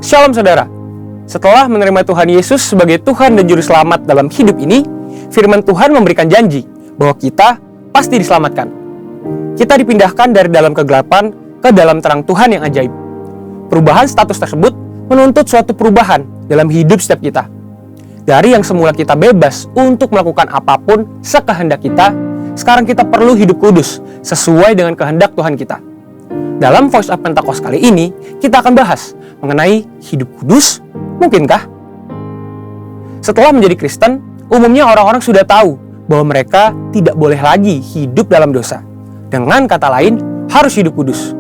Shalom saudara. Setelah menerima Tuhan Yesus sebagai Tuhan dan Juru Selamat dalam hidup ini, firman Tuhan memberikan janji bahwa kita pasti diselamatkan. Kita dipindahkan dari dalam kegelapan ke dalam terang Tuhan yang ajaib. Perubahan status tersebut menuntut suatu perubahan dalam hidup setiap kita. Dari yang semula kita bebas untuk melakukan apapun sekehendak kita, sekarang kita perlu hidup kudus sesuai dengan kehendak Tuhan kita. Dalam Voice of Pentecost kali ini, kita akan bahas mengenai hidup kudus, mungkinkah? Setelah menjadi Kristen, umumnya orang-orang sudah tahu bahwa mereka tidak boleh lagi hidup dalam dosa. Dengan kata lain, harus hidup kudus.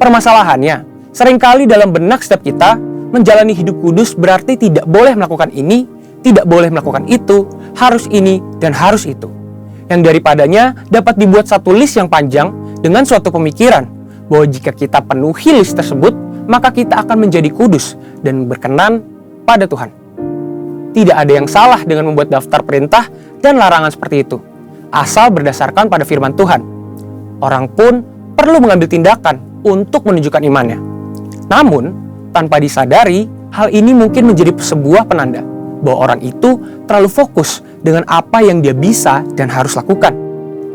Permasalahannya, seringkali dalam benak setiap kita, menjalani hidup kudus berarti tidak boleh melakukan ini, tidak boleh melakukan itu, harus ini, dan harus itu. Yang daripadanya dapat dibuat satu list yang panjang dengan suatu pemikiran bahwa jika kita penuhi list tersebut, maka kita akan menjadi kudus dan berkenan pada Tuhan. Tidak ada yang salah dengan membuat daftar perintah dan larangan seperti itu, asal berdasarkan pada firman Tuhan. Orang pun perlu mengambil tindakan untuk menunjukkan imannya. Namun, tanpa disadari, hal ini mungkin menjadi sebuah penanda bahwa orang itu terlalu fokus dengan apa yang dia bisa dan harus lakukan.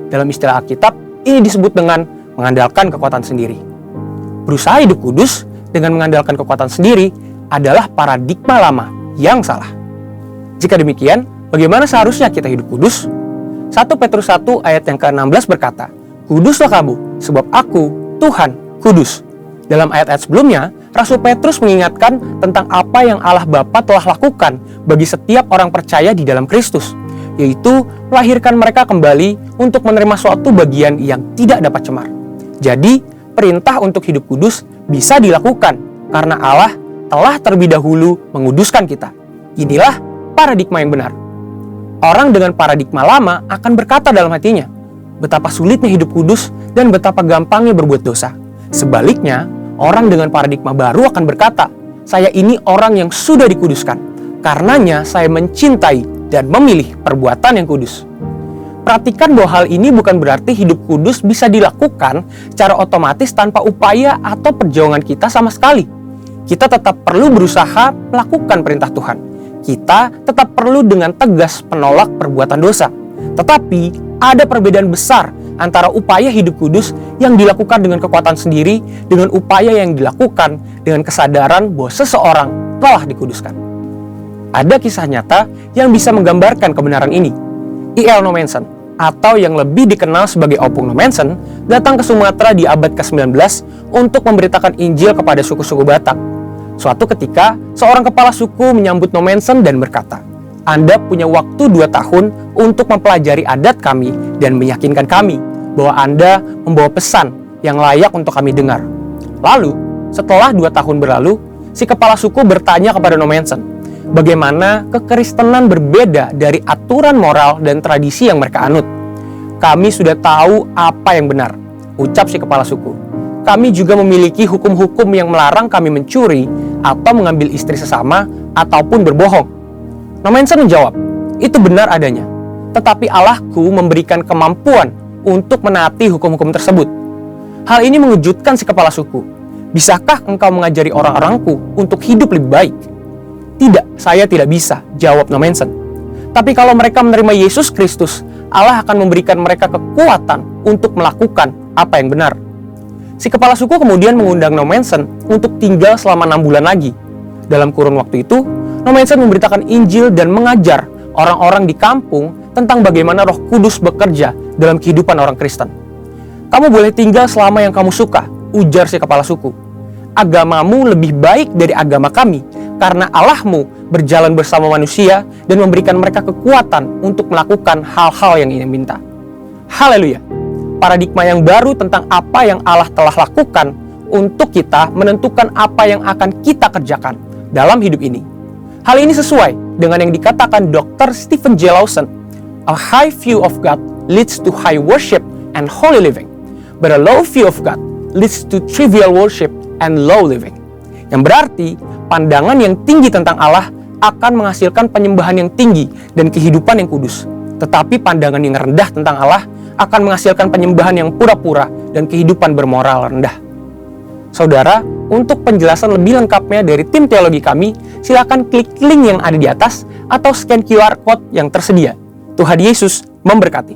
Dalam istilah Alkitab, ini disebut dengan mengandalkan kekuatan sendiri. Berusaha hidup kudus dengan mengandalkan kekuatan sendiri adalah paradigma lama yang salah. Jika demikian, bagaimana seharusnya kita hidup kudus? 1 Petrus 1 ayat yang ke-16 berkata, "Kuduslah kamu, sebab aku, Tuhan, kudus." Dalam ayat-ayat sebelumnya, Rasul Petrus mengingatkan tentang apa yang Allah Bapa telah lakukan bagi setiap orang percaya di dalam Kristus, yaitu melahirkan mereka kembali untuk menerima suatu bagian yang tidak dapat cemar. Jadi, perintah untuk hidup kudus bisa dilakukan karena Allah telah terlebih dahulu menguduskan kita. Inilah paradigma yang benar. Orang dengan paradigma lama akan berkata dalam hatinya, betapa sulitnya hidup kudus dan betapa gampangnya berbuat dosa. Sebaliknya, orang dengan paradigma baru akan berkata, saya ini orang yang sudah dikuduskan. Karenanya saya mencintai dan memilih perbuatan yang kudus. Perhatikan bahwa hal ini bukan berarti hidup kudus bisa dilakukan secara otomatis tanpa upaya atau perjuangan kita sama sekali. Kita tetap perlu berusaha melakukan perintah Tuhan. Kita tetap perlu dengan tegas menolak perbuatan dosa. Tetapi ada perbedaan besar antara upaya hidup kudus yang dilakukan dengan kekuatan sendiri dengan upaya yang dilakukan dengan kesadaran bahwa seseorang telah dikuduskan. Ada kisah nyata yang bisa menggambarkan kebenaran ini. I.L. Nommensen, atau yang lebih dikenal sebagai Opung Nommensen, datang ke Sumatera di abad ke-19 untuk memberitakan Injil kepada suku-suku Batak. Suatu ketika, seorang kepala suku menyambut Nommensen dan berkata, "Anda punya waktu 2 tahun untuk mempelajari adat kami dan meyakinkan kami bahwa Anda membawa pesan yang layak untuk kami dengar." Lalu, setelah 2 tahun berlalu, si kepala suku bertanya kepada Nommensen, bagaimana kekristenan berbeda dari aturan moral dan tradisi yang mereka anut. "Kami sudah tahu apa yang benar," ucap si kepala suku. "Kami juga memiliki hukum-hukum yang melarang kami mencuri atau mengambil istri sesama ataupun berbohong." Nommensen menjawab, "Itu benar adanya. Tetapi Allahku memberikan kemampuan untuk menaati hukum-hukum tersebut." Hal ini mengejutkan si kepala suku. "Bisakah engkau mengajari orang-orangku untuk hidup lebih baik?" "Tidak, saya tidak bisa," jawab Nommensen. "Tapi kalau mereka menerima Yesus Kristus, Allah akan memberikan mereka kekuatan untuk melakukan apa yang benar." Si kepala suku kemudian mengundang Nommensen untuk tinggal selama 6 bulan lagi. Dalam kurun waktu itu, Nommensen memberitakan Injil dan mengajar orang-orang di kampung tentang bagaimana Roh Kudus bekerja dalam kehidupan orang Kristen. "Kamu boleh tinggal selama yang kamu suka," ujar si kepala suku. "Agamamu lebih baik dari agama kami, karena Allahmu berjalan bersama manusia dan memberikan mereka kekuatan untuk melakukan hal-hal yang ia minta." Haleluya! Paradigma yang baru tentang apa yang Allah telah lakukan untuk kita menentukan apa yang akan kita kerjakan dalam hidup ini. Hal ini sesuai dengan yang dikatakan Dr. Stephen J. Lawson, "A high view of God leads to high worship and holy living, but a low view of God leads to trivial worship and low living." Yang berarti, pandangan yang tinggi tentang Allah akan menghasilkan penyembahan yang tinggi dan kehidupan yang kudus. Tetapi pandangan yang rendah tentang Allah akan menghasilkan penyembahan yang pura-pura dan kehidupan bermoral rendah. Saudara, untuk penjelasan lebih lengkapnya dari tim teologi kami, silakan klik link yang ada di atas atau scan QR Code yang tersedia. Tuhan Yesus memberkati.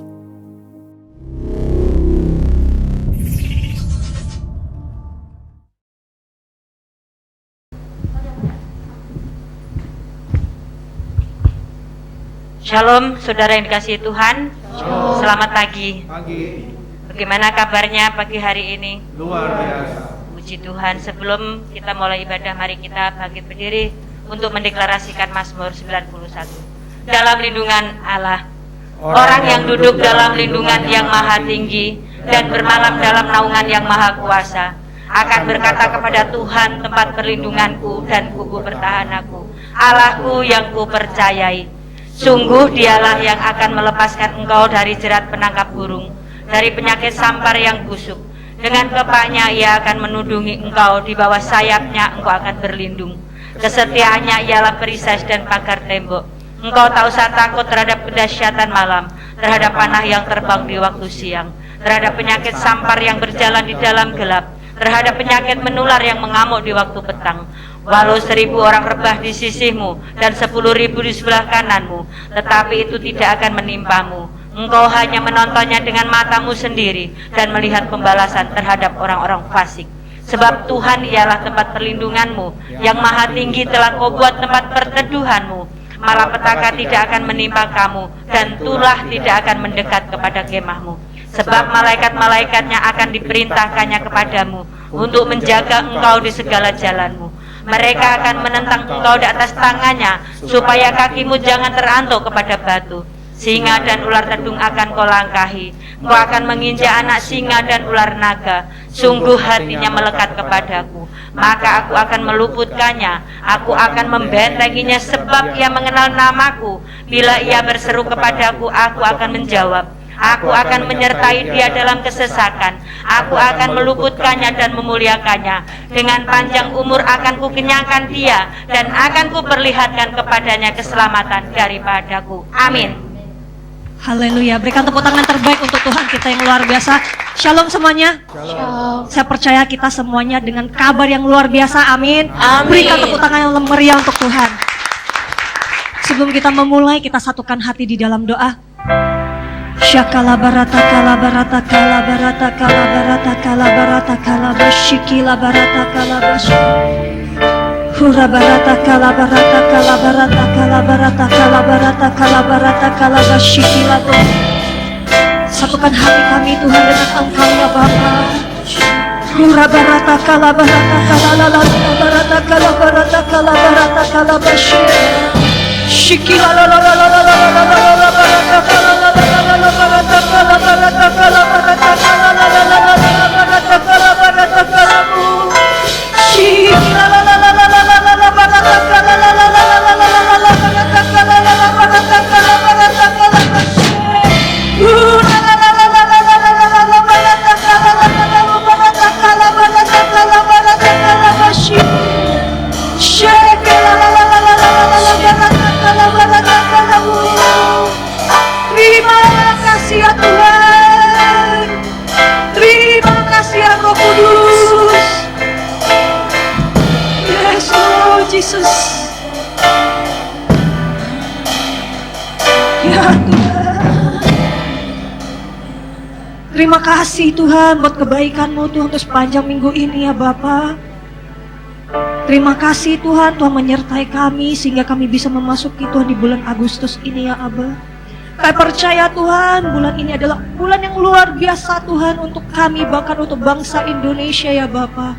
Shalom, saudara yang dikasihi Tuhan. Shalom. Selamat pagi. Pagi. Bagaimana kabarnya pagi hari ini? Luar biasa. Puji Tuhan, sebelum kita mulai ibadah, mari kita bangkit berdiri untuk mendeklarasikan Mazmur 91. Dalam lindungan Allah, orang yang duduk dalam lindungan yang maha tinggi dan bermalam dalam naungan yang maha kuasa akan berkata kepada Tuhan, tempat perlindunganku dan kubu pertahananku, Allahku yang kupercayai. Sungguh dialah yang akan melepaskan engkau dari jerat penangkap burung, dari penyakit sampar yang busuk. Dengan kepaknya ia akan menudungi engkau, di bawah sayapnya engkau akan berlindung. Kesetiaannya ialah perisai dan pagar tembok. Engkau tak usah takut terhadap kedahsyatan malam, terhadap panah yang terbang di waktu siang, terhadap penyakit sampar yang berjalan di dalam gelap, terhadap penyakit menular yang mengamuk di waktu petang. Walau 1000 orang rebah di sisimu dan 10.000 di sebelah kananmu, tetapi itu tidak akan menimpamu. Engkau hanya menontonnya dengan matamu sendiri dan melihat pembalasan terhadap orang-orang fasik. Sebab Tuhan ialah tempat perlindunganmu, yang maha tinggi telah kau buat tempat perteduhanmu. Malapetaka tidak akan menimpa kamu, dan tulah tidak akan mendekat kepada kemahmu. Sebab malaikat-malaikatnya akan diperintahkannya kepadamu untuk menjaga engkau di segala jalanmu. Mereka akan menentang engkau di atas tangannya, supaya kakimu jangan terantuk kepada batu. Singa dan ular tedung akan kau langkahi. Engkau akan menginjak anak singa dan ular naga. Sungguh hatinya melekat kepadaku, maka aku akan meluputkannya. Aku akan membentenginya, sebab ia mengenal namaku. Bila ia berseru kepadaku, aku akan menjawab. Aku akan menyertai dia dalam kesesakan. Aku akan meluputkannya dan memuliakannya. Dengan panjang umur akan kukenyangkan dia, dan akan kuperlihatkan kepadanya keselamatan daripadaku. Amin. Haleluya, berikan tepuk tangan terbaik untuk Tuhan kita yang luar biasa. Shalom semuanya. Shalom. Saya percaya kita semuanya dengan kabar yang luar biasa. Amin. Amin. Berikan tepuk tangan yang meriah untuk Tuhan. Sebelum kita memulai, kita satukan hati di dalam doa. Syakala barata kala barata kala barata kala barata kala barata kala basyikila barata kala basy. Hura barata kala barata kala barata kala barata kala barata kala barata kala basyikila. Satukan hati kami Tuhan dengan Engkau ya Bapa. Hura barata kala barata kala barata kala barata kala barata kala basy. Shikila la la la la la la la la la barata kala la la la la barata kala barata kala barata kala la la la la la barata kala barata kala bu. Shikila la la la la la la la barata kala la la la la la la la la barata kala la la barata kala barata kala basy. La la la la la la la la la la barata kala la la la barata kala barata kala barata kala basy. Shikila la la la la la la la barata. Terima kasih ya Tuhan. Terima kasih ya Roh Kudus. Yes Lord Jesus. Ya Tuhan. Terima kasih Tuhan buat kebaikan-Mu Tuhan untuk sepanjang minggu ini ya Bapa. Terima kasih Tuhan, Tuhan menyertai kami sehingga kami bisa memasuki Tuhan di bulan Agustus ini ya Abba. Kami percaya Tuhan, bulan ini adalah bulan yang luar biasa Tuhan untuk kami, bahkan untuk bangsa Indonesia ya Bapa.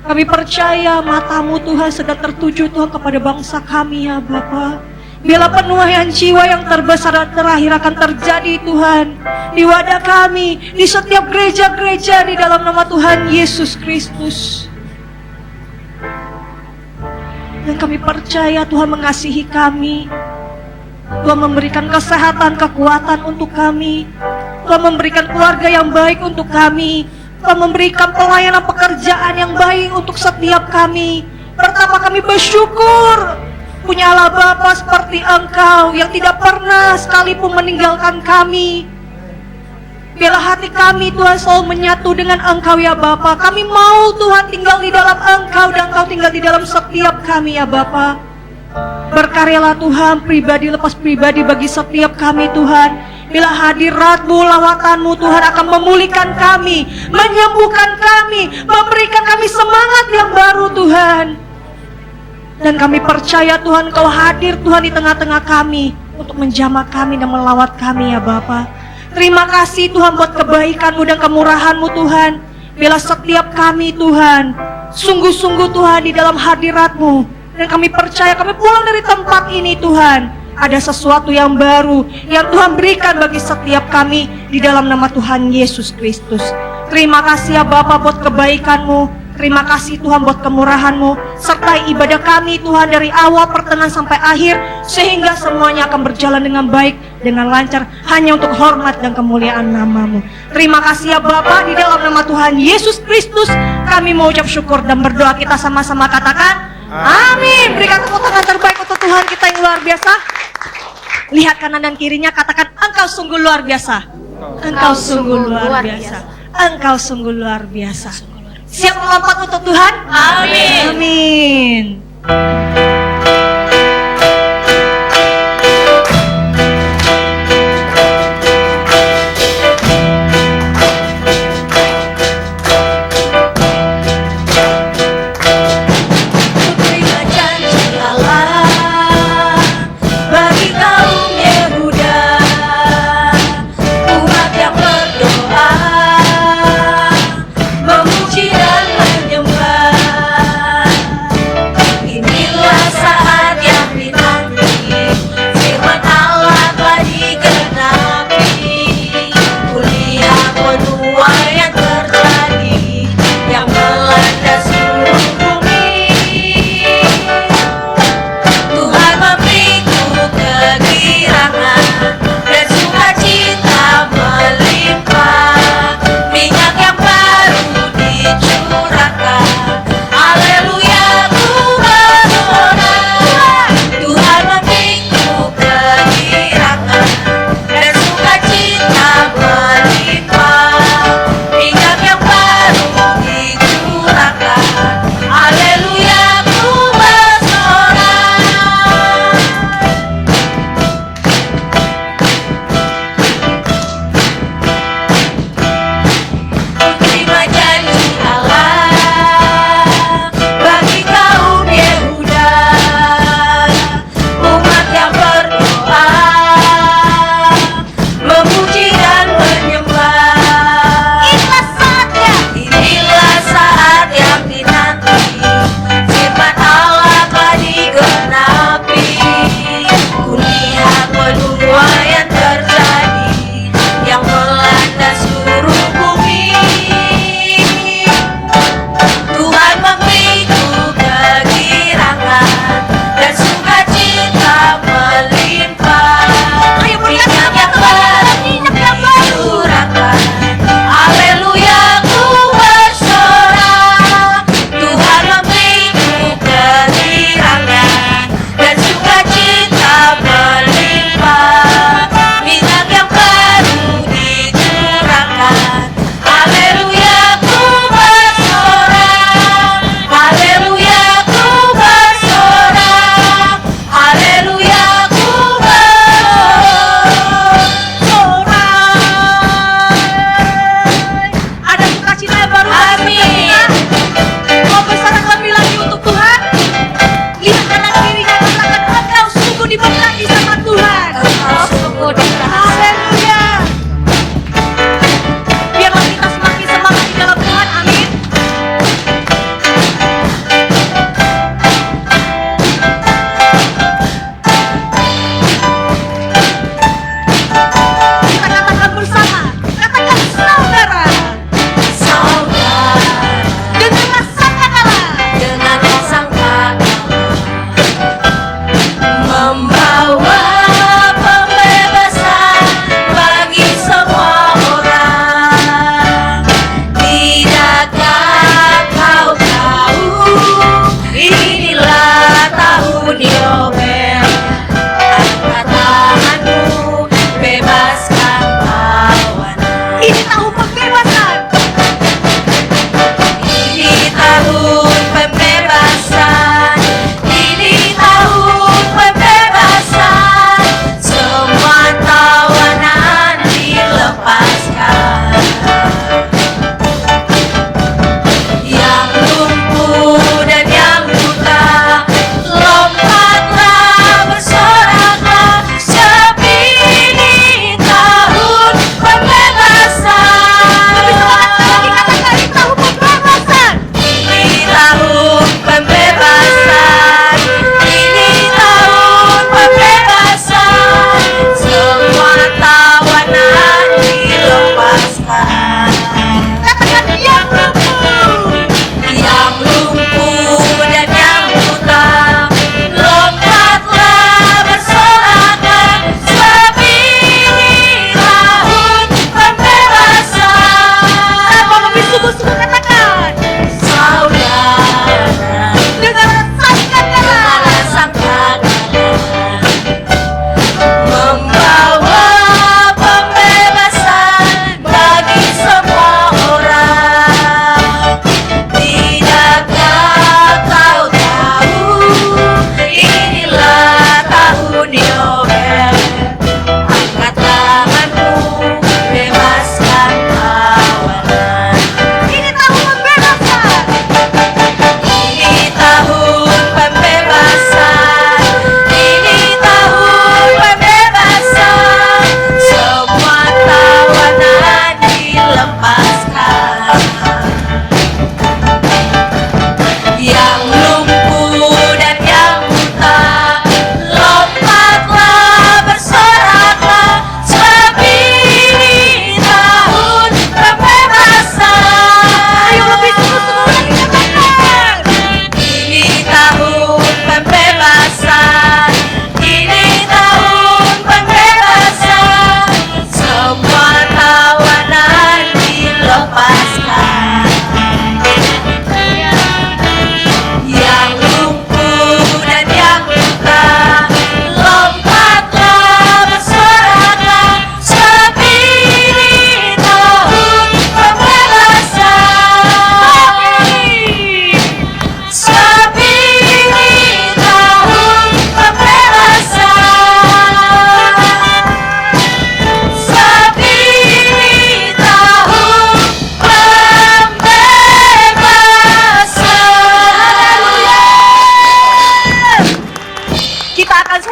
Kami percaya mata-Mu Tuhan sedang tertuju Tuhan kepada bangsa kami ya Bapa. Bila penuaian jiwa yang terbesar dan terakhir akan terjadi Tuhan di wadah kami, di setiap gereja-gereja di dalam nama Tuhan Yesus Kristus. Dan kami percaya Tuhan mengasihi kami. Tuhan memberikan kesehatan, kekuatan untuk kami. Tuhan memberikan keluarga yang baik untuk kami. Tuhan memberikan pelayanan pekerjaan yang baik untuk setiap kami. Pertama kami bersyukur punya Allah Bapa seperti Engkau yang tidak pernah sekalipun meninggalkan kami. Biarlah hati kami Tuhan selalu menyatu dengan Engkau ya Bapa. Kami mau Tuhan tinggal di dalam Engkau dan Engkau tinggal di dalam setiap kami ya Bapa. Berkaryalah Tuhan pribadi lepas pribadi bagi setiap kami Tuhan. Bila hadirat-Mu, lawatan-Mu Tuhan akan memulihkan kami, menyembuhkan kami, memberikan kami semangat yang baru Tuhan. Dan kami percaya Tuhan Kau hadir Tuhan di tengah-tengah kami untuk menjamah kami dan melawat kami ya Bapa. Terima kasih Tuhan buat kebaikan-Mu dan kemurahan-Mu Tuhan. Bila setiap kami Tuhan sungguh-sungguh Tuhan di dalam hadirat-Mu. Dan kami percaya kami pulang dari tempat ini Tuhan, ada sesuatu yang baru yang Tuhan berikan bagi setiap kami di dalam nama Tuhan Yesus Kristus. Terima kasih ya Bapa buat kebaikan-Mu. Terima kasih Tuhan buat kemurahan-Mu. Sertai ibadah kami Tuhan dari awal, pertengahan sampai akhir, sehingga semuanya akan berjalan dengan baik, dengan lancar, hanya untuk hormat dan kemuliaan nama-Mu. Terima kasih ya Bapa, di dalam nama Tuhan Yesus Kristus kami mau ucap syukur dan berdoa. Kita sama-sama katakan amin. Berikan tepuk tangan terbaik untuk Tuhan kita yang luar biasa. Lihat kanan dan kirinya, katakan Engkau sungguh luar biasa. Engkau sungguh luar biasa. Engkau sungguh luar biasa. Siap melompat untuk Tuhan? Amin. Amin. Memuji dan menyembah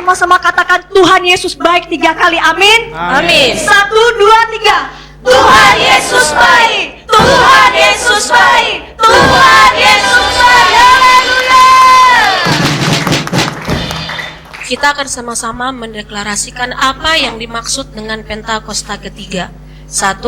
sama-sama katakan Tuhan Yesus baik 3 kali, amin. Amin. 1, 2, 3. Tuhan Yesus baik, Tuhan Yesus baik, Tuhan Yesus baik. Haleluya. Kita akan sama-sama mendeklarasikan apa yang dimaksud dengan Pentakosta ketiga. 1.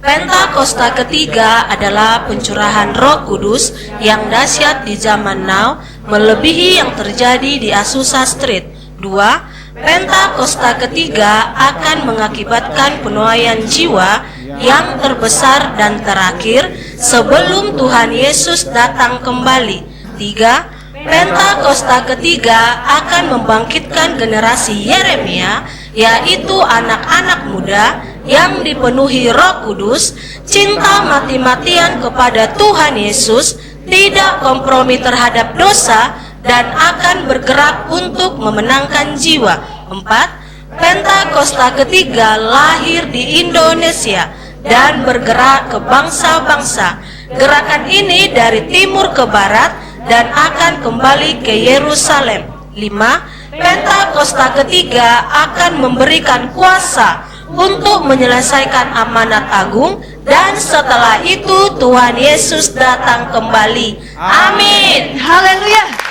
Pentakosta ketiga adalah pencurahan Roh Kudus yang dahsyat di zaman now, melebihi yang terjadi di Azusa Street. 2. Pentakosta ketiga akan mengakibatkan penuaian jiwa yang terbesar dan terakhir sebelum Tuhan Yesus datang kembali. 3. Pentakosta ketiga akan membangkitkan generasi Yeremia, yaitu anak-anak muda yang dipenuhi Roh Kudus, cinta mati-matian kepada Tuhan Yesus, tidak kompromi terhadap dosa, dan akan bergerak untuk memenangkan jiwa. 4. Pentakosta ketiga lahir di Indonesia dan bergerak ke bangsa-bangsa. Gerakan ini dari timur ke barat dan akan kembali ke Yerusalem. 5. Pentakosta ketiga akan memberikan kuasa untuk menyelesaikan amanat agung, dan setelah itu Tuhan Yesus datang kembali. Amin. Haleluya.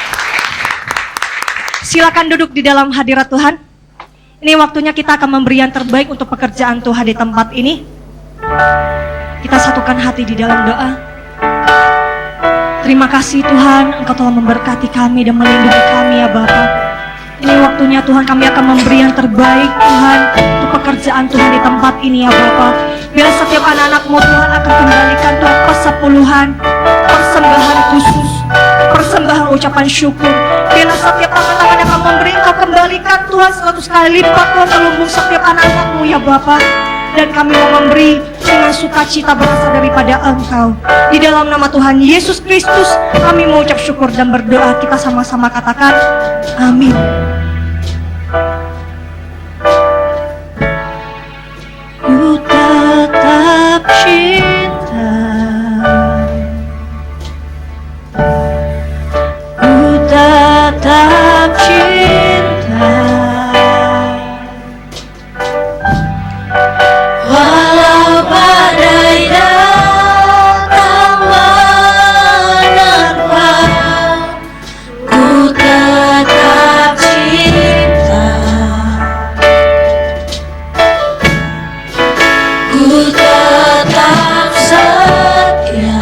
Silakan duduk di dalam hadirat Tuhan. Ini waktunya kita akan memberi yang terbaik untuk pekerjaan Tuhan di tempat ini. Kita satukan hati di dalam doa. Terima kasih Tuhan, Engkau telah memberkati kami dan melindungi kami ya Bapa. Ini waktunya Tuhan, kami akan memberi yang terbaik Tuhan untuk pekerjaan Tuhan di tempat ini ya Bapa. Biar setiap anak-anak-Mu Tuhan akan kembalikan Tuhan persepuluhan, persembahan khusus, persembahan ucapan syukur. Biarlah setiap tangan-tangan yang akan memberi Engkau kembalikan Tuhan 100 kali lipat Tuhan terlumbung setiap anak-anak-Mu ya Bapa. Dan kami mau memberi dengan sukacita berasal daripada Engkau. Di dalam nama Tuhan Yesus Kristus kami mau ucap syukur dan berdoa. Kita sama-sama katakan amin. Ku tetap cinta, ku tetap cinta, walau badai datang menerpa, ku tetap cinta, ku tetap setia,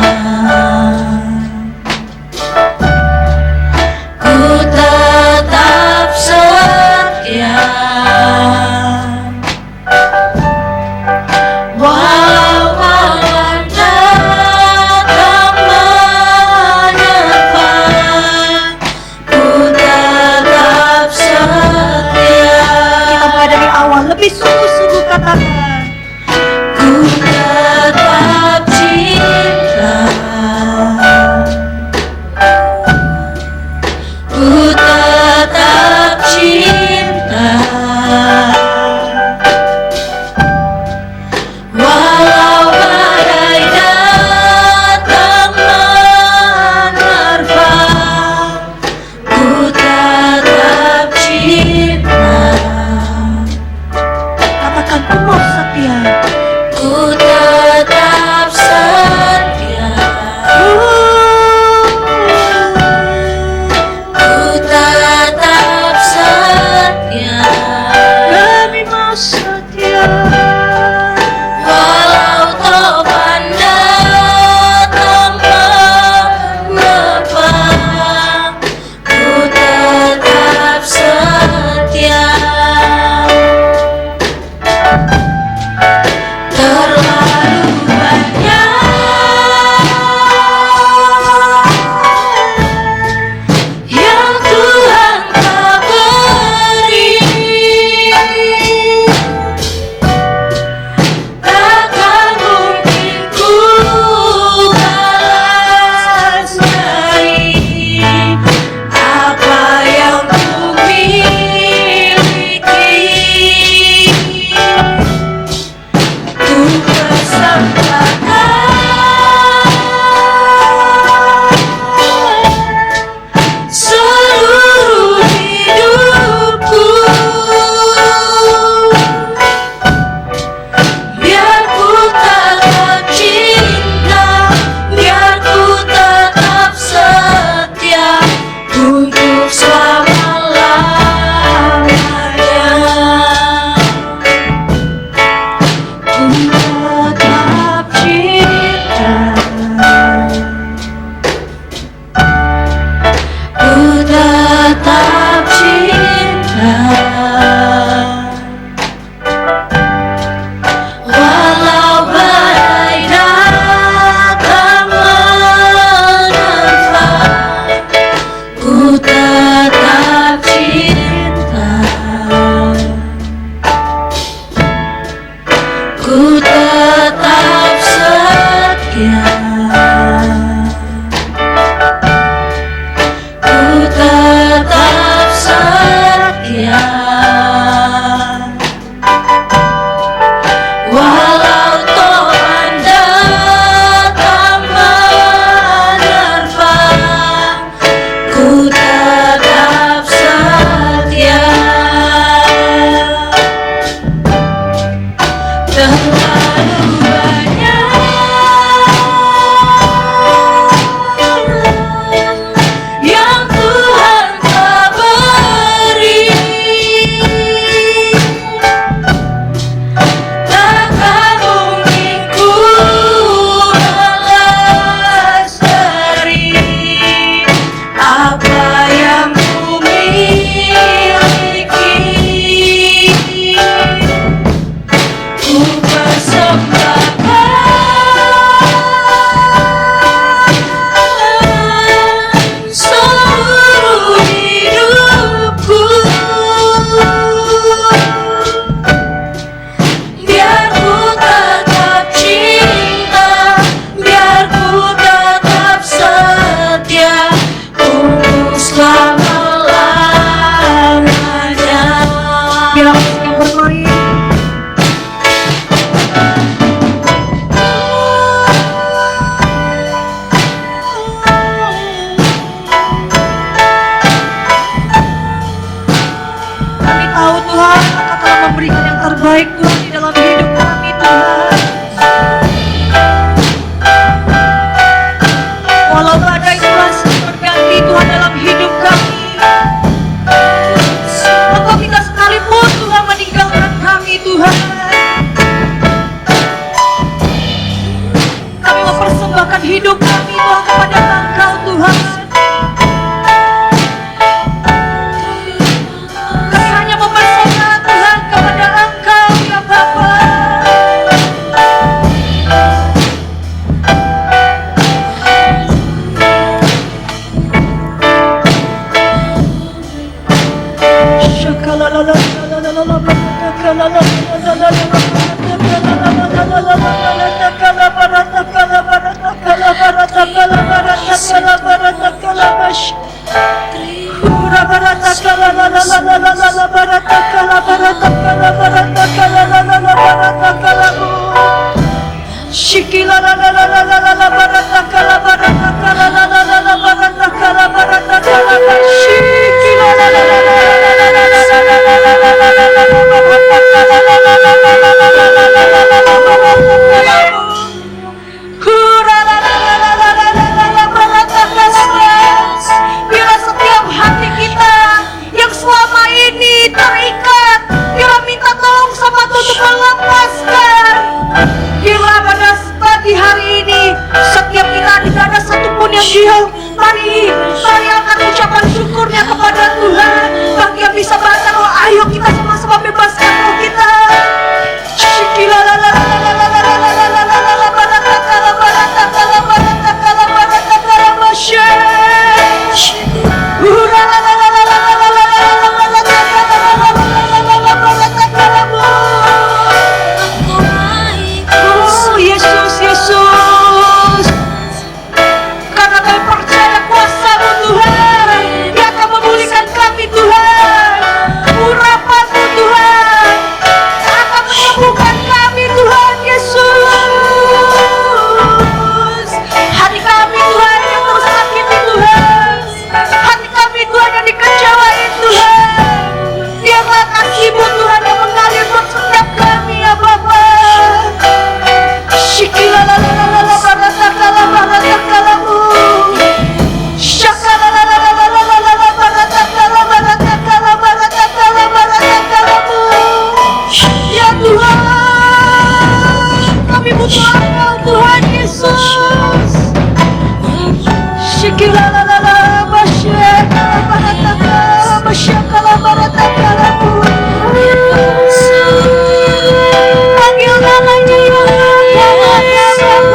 ku tetap tetap cinta, ku tetap setia, ku tetap setia. Walau topan datang menerpa, ku tetap setia. Terlalu banyak yang Tuhan telah beri, takkan mungkin ku balas dari apa yang ku miliki. Ku persembahkan seluruh hidupku, biar ku tetap cinta, biar ku tetap setia untuk selama-lamanya. Bilang yang bermain. Kami tahu Tuhan, Engkau telah memberikan yang terbaik Tuhan di dalam hidup kami Tuhan. Walau badai Tuhan sedang berganti Tuhan dalam hidup kami, Engkau tidak sekalipun Tuhan meninggalkan kami Tuhan. Kami mempersembahkan hidup kami Tuhan kepada Engkau Tuhan. Kami hanya mempersembahkan Tuhan kepada Engkau ya Bapa. Bila setiap hati kita yang selama ini terikat, bila minta tolong sama Tuhan untuk melepaskan. Bila pada pagi hari ini setiap kita tidak ada satupun yang diam, mari angkat ucapan syukurnya kepada Tuhan. Bagi yang bisa bahasa roh, ayo kita sama-sama bebaskan roh kita. Oh Yesus, Yesus, karena kami percaya kuasa-Mu Tuhan, Dia akan memulihkan kami Tuhan. Urapan-Mu Tuhan akan menyembuhkan kami Tuhan Yesus. Hati kami Tuhan yang tersakiti Tuhan, hati kami Tuhan yang dikecewain Tuhan, biarlah kasih-Mu Tuhan yang mengalir buat setiap kami ya Bapa. Shikilalalala baratakala baratakalamu, shakalalalala baratakala baratakala baratakala baratakalamu. Ya Tuhan, kami butuh Engkau Tuhan Yesus. Shikilalalala basyakala baratakala basyakala baratakalamu. Panggil namanya ya Allah, ya Allah, ya Allah.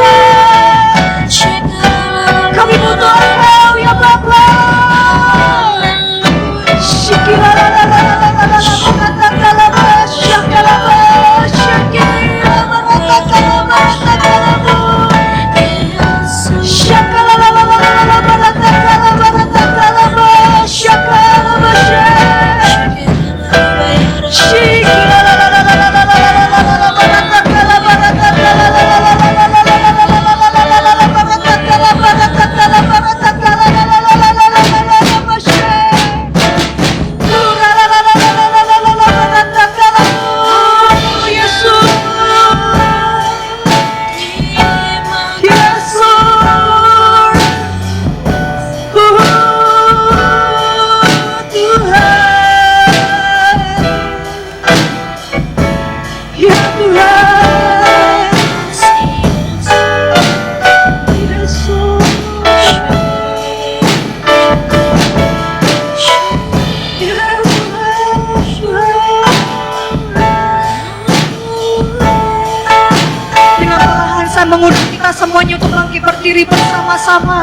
semuanya untuk bangkit berdiri bersama-sama.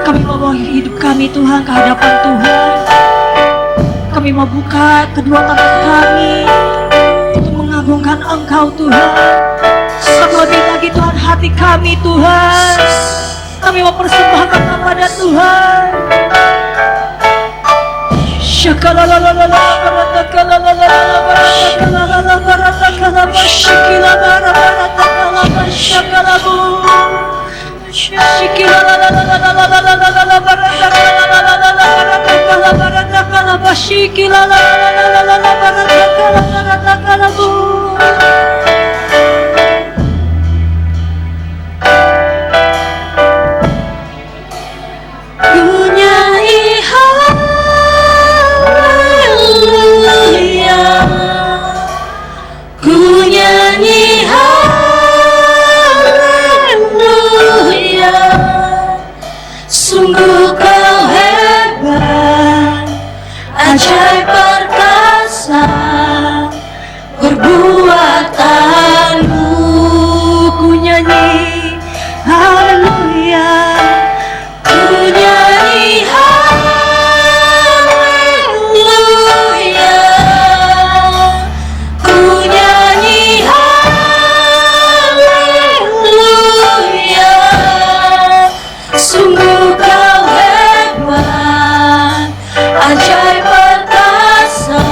Kami mau bawa hidup kami Tuhan ke hadapan Tuhan. Kami mau buka kedua tangan kami untuk mengagungkan Engkau Tuhan. Terlebih lagi Tuhan hati kami Tuhan, kami mau persembahkan kepada Tuhan. Sungguh kau hebat, ajaib perkasa, perbuatanmu. Ku nyanyi haleluya, ku nyanyi haleluya, ku nyanyi haleluya. Sungguh kau hebat, ajaib perkasa,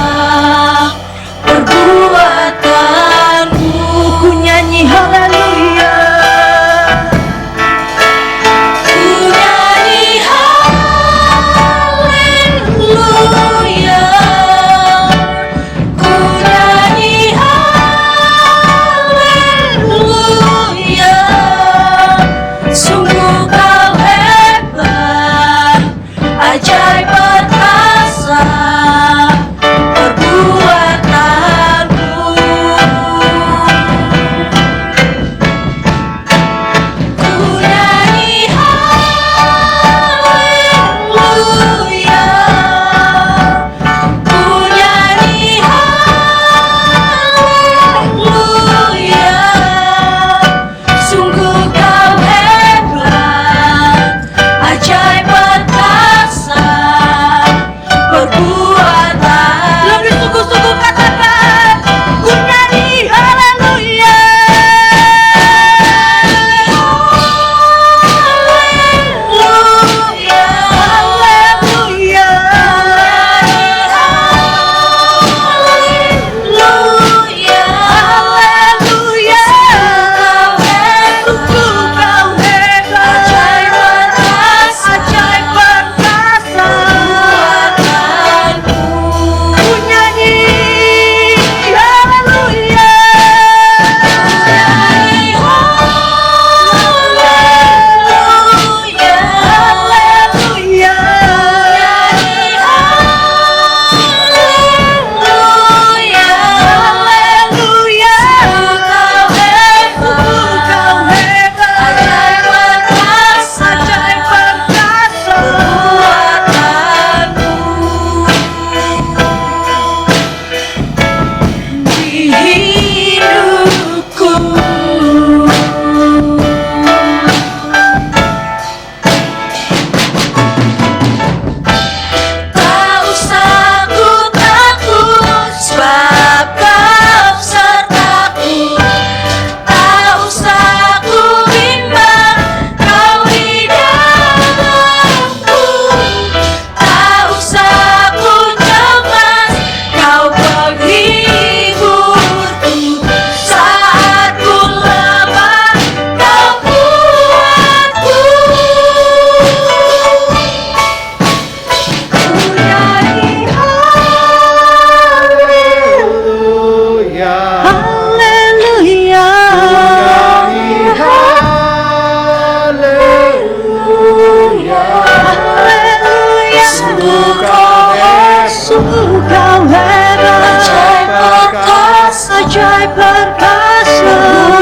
Kau hebat, ajaib perkasa ajaib perkasa.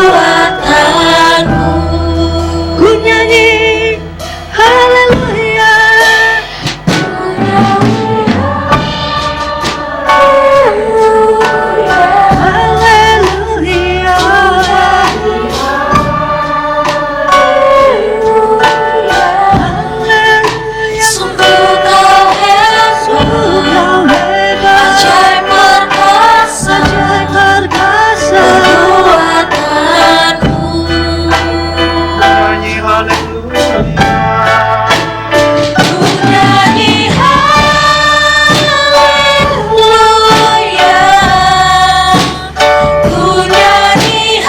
buatanmu. Ku nyanyi haleluya, haleluya. Sungguh kau hebat, Kau hebat, ajaib perkasa ajaib perkasa. buatanmu. Nyanyi haleluya. Ku nyanyi haleluya, ku nyanyi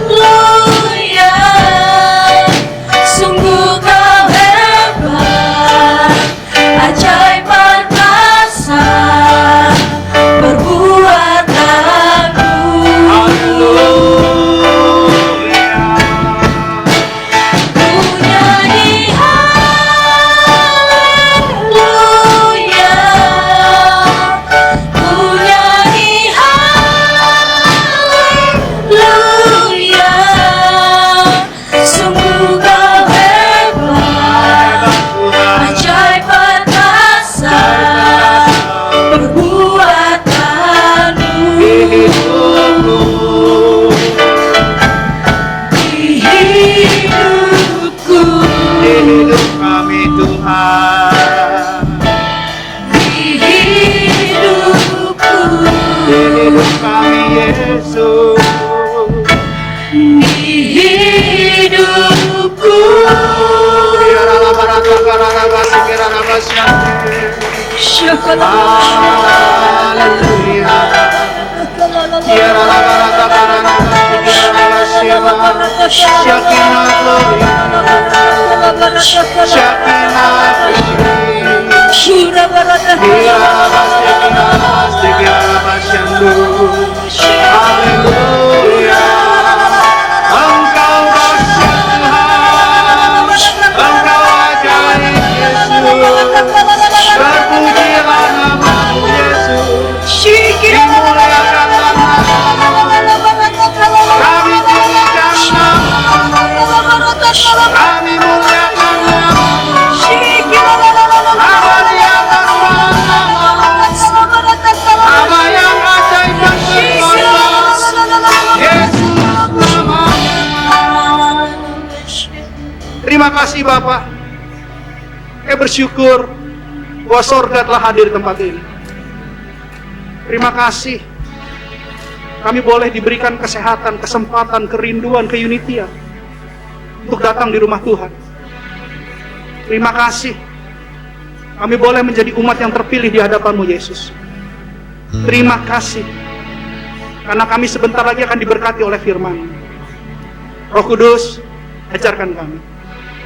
haleluya. Sungguh kau hebat, ajaib perkasa perbuatanmu. Ku nyanyi haleluya, ku nyanyi haleluya. Sungguh kau hebat, ajaib perkasa perbuatanmu. Di hidupku, Di hidup kami Tuhan, di hidupku, di hidup kami Yesus. di hidupku. Haleluya. Syakinah gloria, Syakinah haleluya. Engkau dahsyat Tuhan, Engkau ajaib Yesus. Terpujilah namamu Yesus, dimuliakan namamu. Kami tinggikan namamu, kami muliakan namamu. Nama di atas nama-nama, nama yang ajaib dan berkuasa. Yesus namamu. Terima kasih Bapak. Kami bersyukur bahwa sorga telah hadir di tempat ini. Terima kasih kami boleh diberikan kesehatan, kesempatan, kerinduan, keunitian untuk datang di rumah Tuhan. Terima kasih kami boleh menjadi umat yang terpilih di hadapan-Mu Yesus. Terima kasih karena kami sebentar lagi akan diberkati oleh firman. Roh Kudus, ajarkan kami.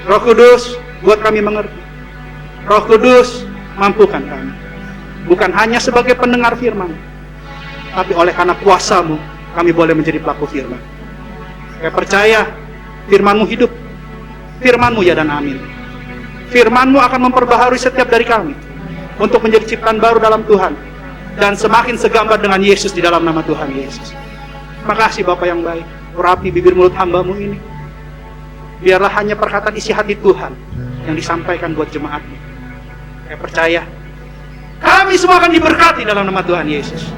Roh Kudus, buat kami mengerti. Roh Kudus, mampukan kami. Bukan hanya sebagai pendengar firman, tapi oleh karena kuasa-Mu, kami boleh menjadi pelaku firman. Saya percaya firman-Mu hidup. Firman-Mu ya dan amin. Firman-Mu akan memperbaharui setiap dari kami untuk menjadi ciptaan baru dalam Tuhan dan semakin segambar dengan Yesus di dalam nama Tuhan Yesus. Terima kasih Bapa yang baik. Urapi bibir mulut hamba-Mu ini. Biarlah hanya perkataan isi hati Tuhan yang disampaikan buat jemaat-Mu. Saya percaya kami semua akan diberkati dalam nama Tuhan Yesus.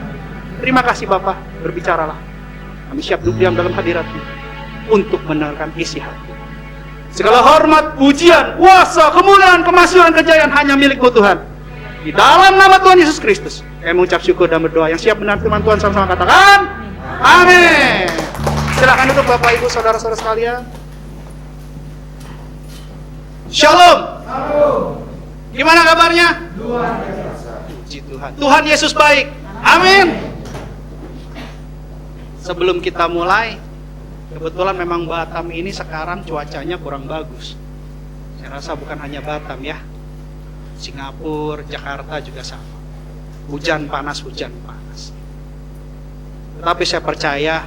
Terima kasih Bapa, berbicaralah. Kami siap duduk diam dalam hadirat-Mu untuk mendengarkan isi hati. Segala hormat, pujian, kuasa, kemuliaan, kemasyhuran, kejayaan hanya milik-Mu Tuhan. Di dalam nama Tuhan Yesus Kristus, kami mengucap syukur dan berdoa. Yang siap mendengar firman Tuhan sama-sama katakan, amin. Silakan duduk Bapak Ibu saudara-saudara sekalian. Shalom. Gimana kabarnya? Puji Tuhan. Tuhan Yesus baik. Amin. Sebelum kita mulai, kebetulan memang Batam ini sekarang cuacanya kurang bagus. Saya rasa bukan hanya Batam ya, Singapura, Jakarta juga sama. Hujan panas. Tetapi saya percaya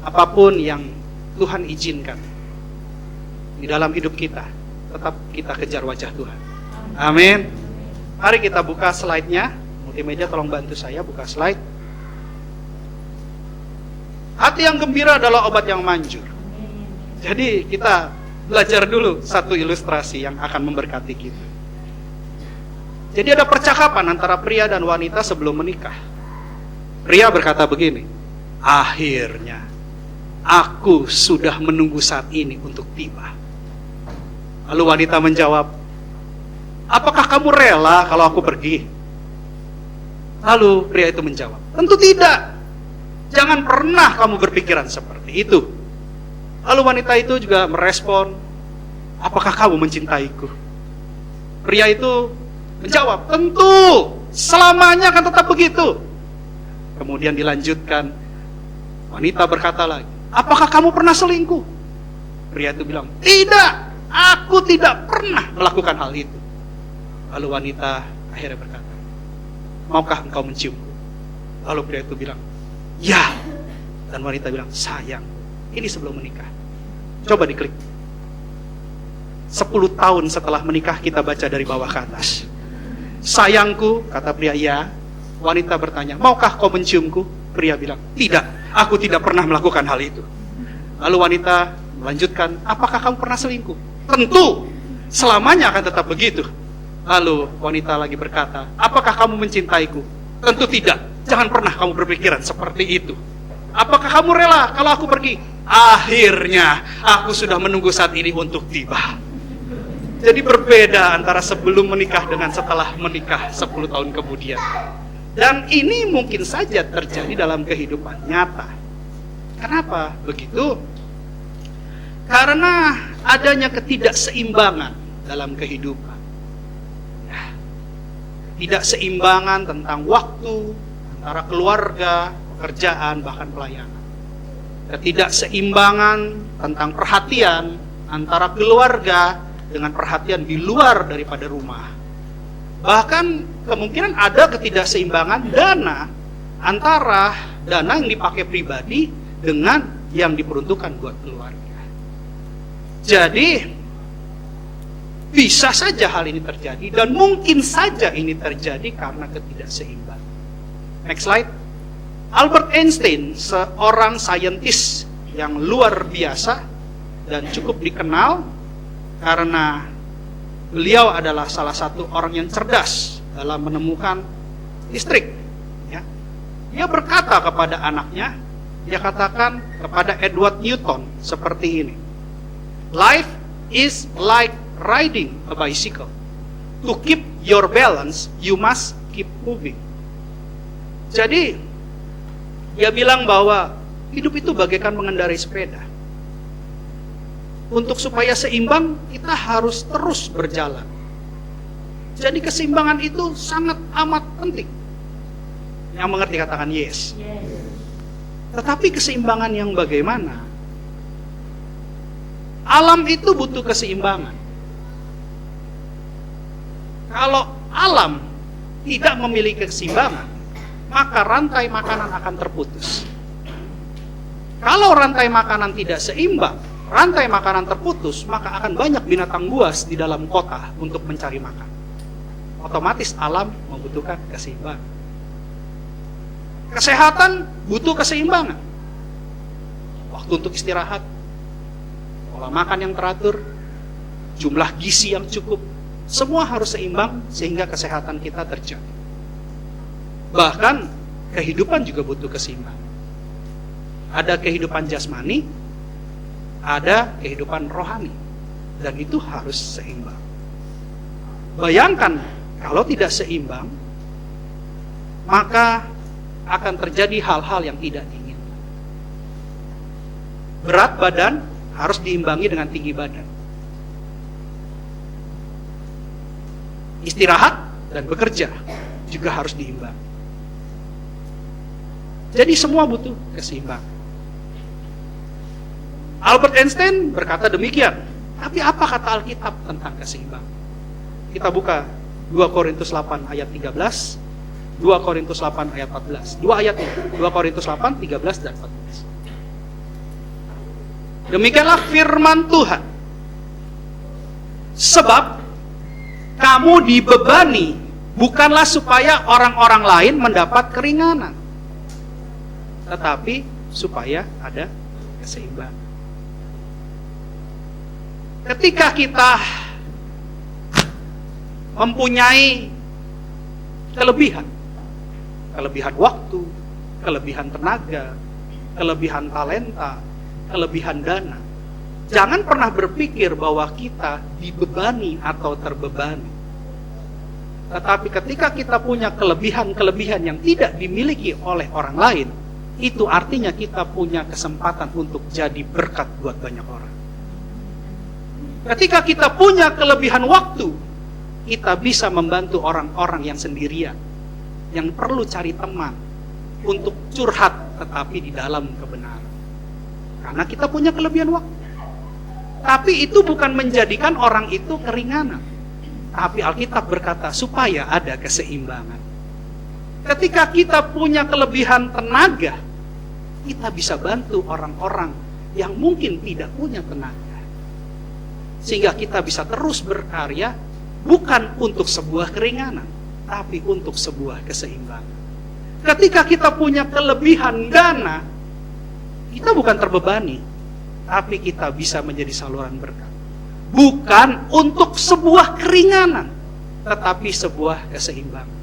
apapun yang Tuhan izinkan di dalam hidup kita, tetap kita kejar wajah Tuhan. Amin. Mari kita buka slide-nya. Multimedia tolong bantu saya buka slide. Hati yang gembira adalah obat yang manjur. Jadi kita belajar dulu satu ilustrasi yang akan memberkati kita. Jadi ada percakapan antara pria dan wanita sebelum menikah. Pria berkata begini, akhirnya aku sudah menunggu saat ini untuk tiba. Lalu wanita menjawab, apakah kamu rela kalau aku pergi? Lalu pria itu menjawab, tentu tidak. Jangan pernah kamu berpikiran seperti itu. Lalu wanita itu juga merespon, apakah kamu mencintaiku? Pria itu menjawab, tentu, selamanya akan tetap begitu. Kemudian dilanjutkan, wanita berkata lagi, apakah kamu pernah selingkuh? Pria itu bilang, tidak, aku tidak pernah melakukan hal itu. Lalu wanita akhirnya berkata, maukah engkau menciumku? Lalu pria itu bilang, ya. Dan wanita bilang, sayang, ini sebelum menikah. Coba diklik. 10 tahun setelah menikah kita baca dari bawah ke atas. Sayangku, kata pria, ya. Wanita bertanya, maukah kau menciumku? Pria bilang, tidak, aku tidak pernah melakukan hal itu. Lalu wanita melanjutkan, apakah kamu pernah selingkuh? Tentu, selamanya akan tetap begitu. Lalu wanita lagi berkata, apakah kamu mencintaiku? Tentu tidak, jangan pernah kamu berpikiran seperti itu. Apakah kamu rela kalau aku pergi? Akhirnya aku sudah menunggu saat ini untuk tiba. Jadi berbeda antara sebelum menikah dengan setelah menikah 10 tahun kemudian. Dan ini mungkin saja terjadi dalam kehidupan nyata. Kenapa begitu? Karena adanya ketidakseimbangan dalam kehidupan. Ketidakseimbangan tentang waktu antara keluarga, pekerjaan, bahkan pelayanan. Ketidakseimbangan tentang perhatian antara keluarga dengan perhatian di luar daripada rumah. Bahkan kemungkinan ada ketidakseimbangan dana antara dana yang dipakai pribadi dengan yang diperuntukkan buat keluarga. Jadi bisa saja hal ini terjadi dan mungkin saja ini terjadi karena ketidakseimbangan. Next slide. Albert Einstein, seorang saintis yang luar biasa dan cukup dikenal karena beliau adalah salah satu orang yang cerdas dalam menemukan listrik. Ya. Dia berkata kepada anaknya, dia katakan kepada Edward Newton seperti ini. Life is like riding a bicycle. To keep your balance, you must keep moving. Jadi, dia bilang bahwa hidup itu bagaikan mengendarai sepeda. Untuk supaya seimbang, kita harus terus berjalan. Jadi keseimbangan itu sangat amat penting. Yang mengerti katakan yes. Tetapi keseimbangan yang bagaimana? Alam itu butuh keseimbangan. Kalau alam tidak memiliki keseimbangan, maka rantai makanan akan terputus. Kalau rantai makanan tidak seimbang, rantai makanan terputus, maka akan banyak binatang buas di dalam kota untuk mencari makan. Otomatis alam membutuhkan keseimbangan. Kesehatan butuh keseimbangan. Waktu untuk istirahat, pola makan yang teratur, jumlah gizi yang cukup, semua harus seimbang sehingga kesehatan kita terjaga. Bahkan kehidupan juga butuh keseimbangan. Ada kehidupan jasmani, ada kehidupan rohani, dan itu harus seimbang. Bayangkan kalau tidak seimbang, maka akan terjadi hal-hal yang tidak diinginkan. Berat badan harus diimbangi dengan tinggi badan. Istirahat dan bekerja juga harus diimbangi. Jadi semua butuh keseimbangan. Albert Einstein berkata demikian. Tapi apa kata Alkitab tentang keseimbangan? Kita buka 2 Korintus 8 ayat 13, 2 Korintus 8 ayat 14. Dua ayat ini, 2 Korintus 8, 13 dan 14. Demikianlah firman Tuhan. Sebab kamu dibebani bukanlah supaya orang-orang lain mendapat keringanan, tetapi supaya ada keseimbangan. Ketika kita mempunyai kelebihan waktu, kelebihan tenaga, kelebihan talenta, kelebihan dana, jangan pernah berpikir bahwa kita dibebani atau terbebani. Tetapi ketika kita punya kelebihan-kelebihan yang tidak dimiliki oleh orang lain, itu artinya kita punya kesempatan untuk jadi berkat buat banyak orang. Ketika kita punya kelebihan waktu, kita bisa membantu orang-orang yang sendirian, yang perlu cari teman untuk curhat tetapi di dalam kebenaran. Karena kita punya kelebihan waktu. Tapi itu bukan menjadikan orang itu keringanan. Tapi Alkitab berkata supaya ada keseimbangan. Ketika kita punya kelebihan tenaga, kita bisa bantu orang-orang yang mungkin tidak punya tenaga. Sehingga kita bisa terus berkarya bukan untuk sebuah keringanan, tapi untuk sebuah keseimbangan. Ketika kita punya kelebihan dana, kita bukan terbebani, tapi kita bisa menjadi saluran berkat. Bukan untuk sebuah keringanan, tetapi sebuah keseimbangan.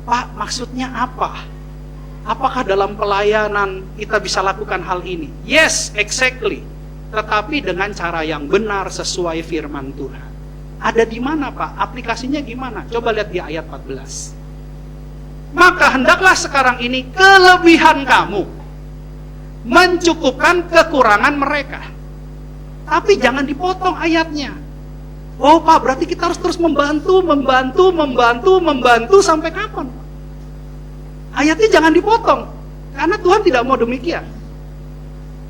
Pak, maksudnya apa? Apakah dalam pelayanan kita bisa lakukan hal ini? Yes, exactly. Tetapi dengan cara yang benar sesuai firman Tuhan. Ada di mana, Pak? Aplikasinya gimana? Coba lihat di ayat 14. Maka hendaklah sekarang ini kelebihan kamu mencukupkan kekurangan mereka. Tapi jangan dipotong ayatnya. Oh Pak, berarti kita harus terus membantu sampai kapan? Ayatnya jangan dipotong. Karena Tuhan tidak mau demikian.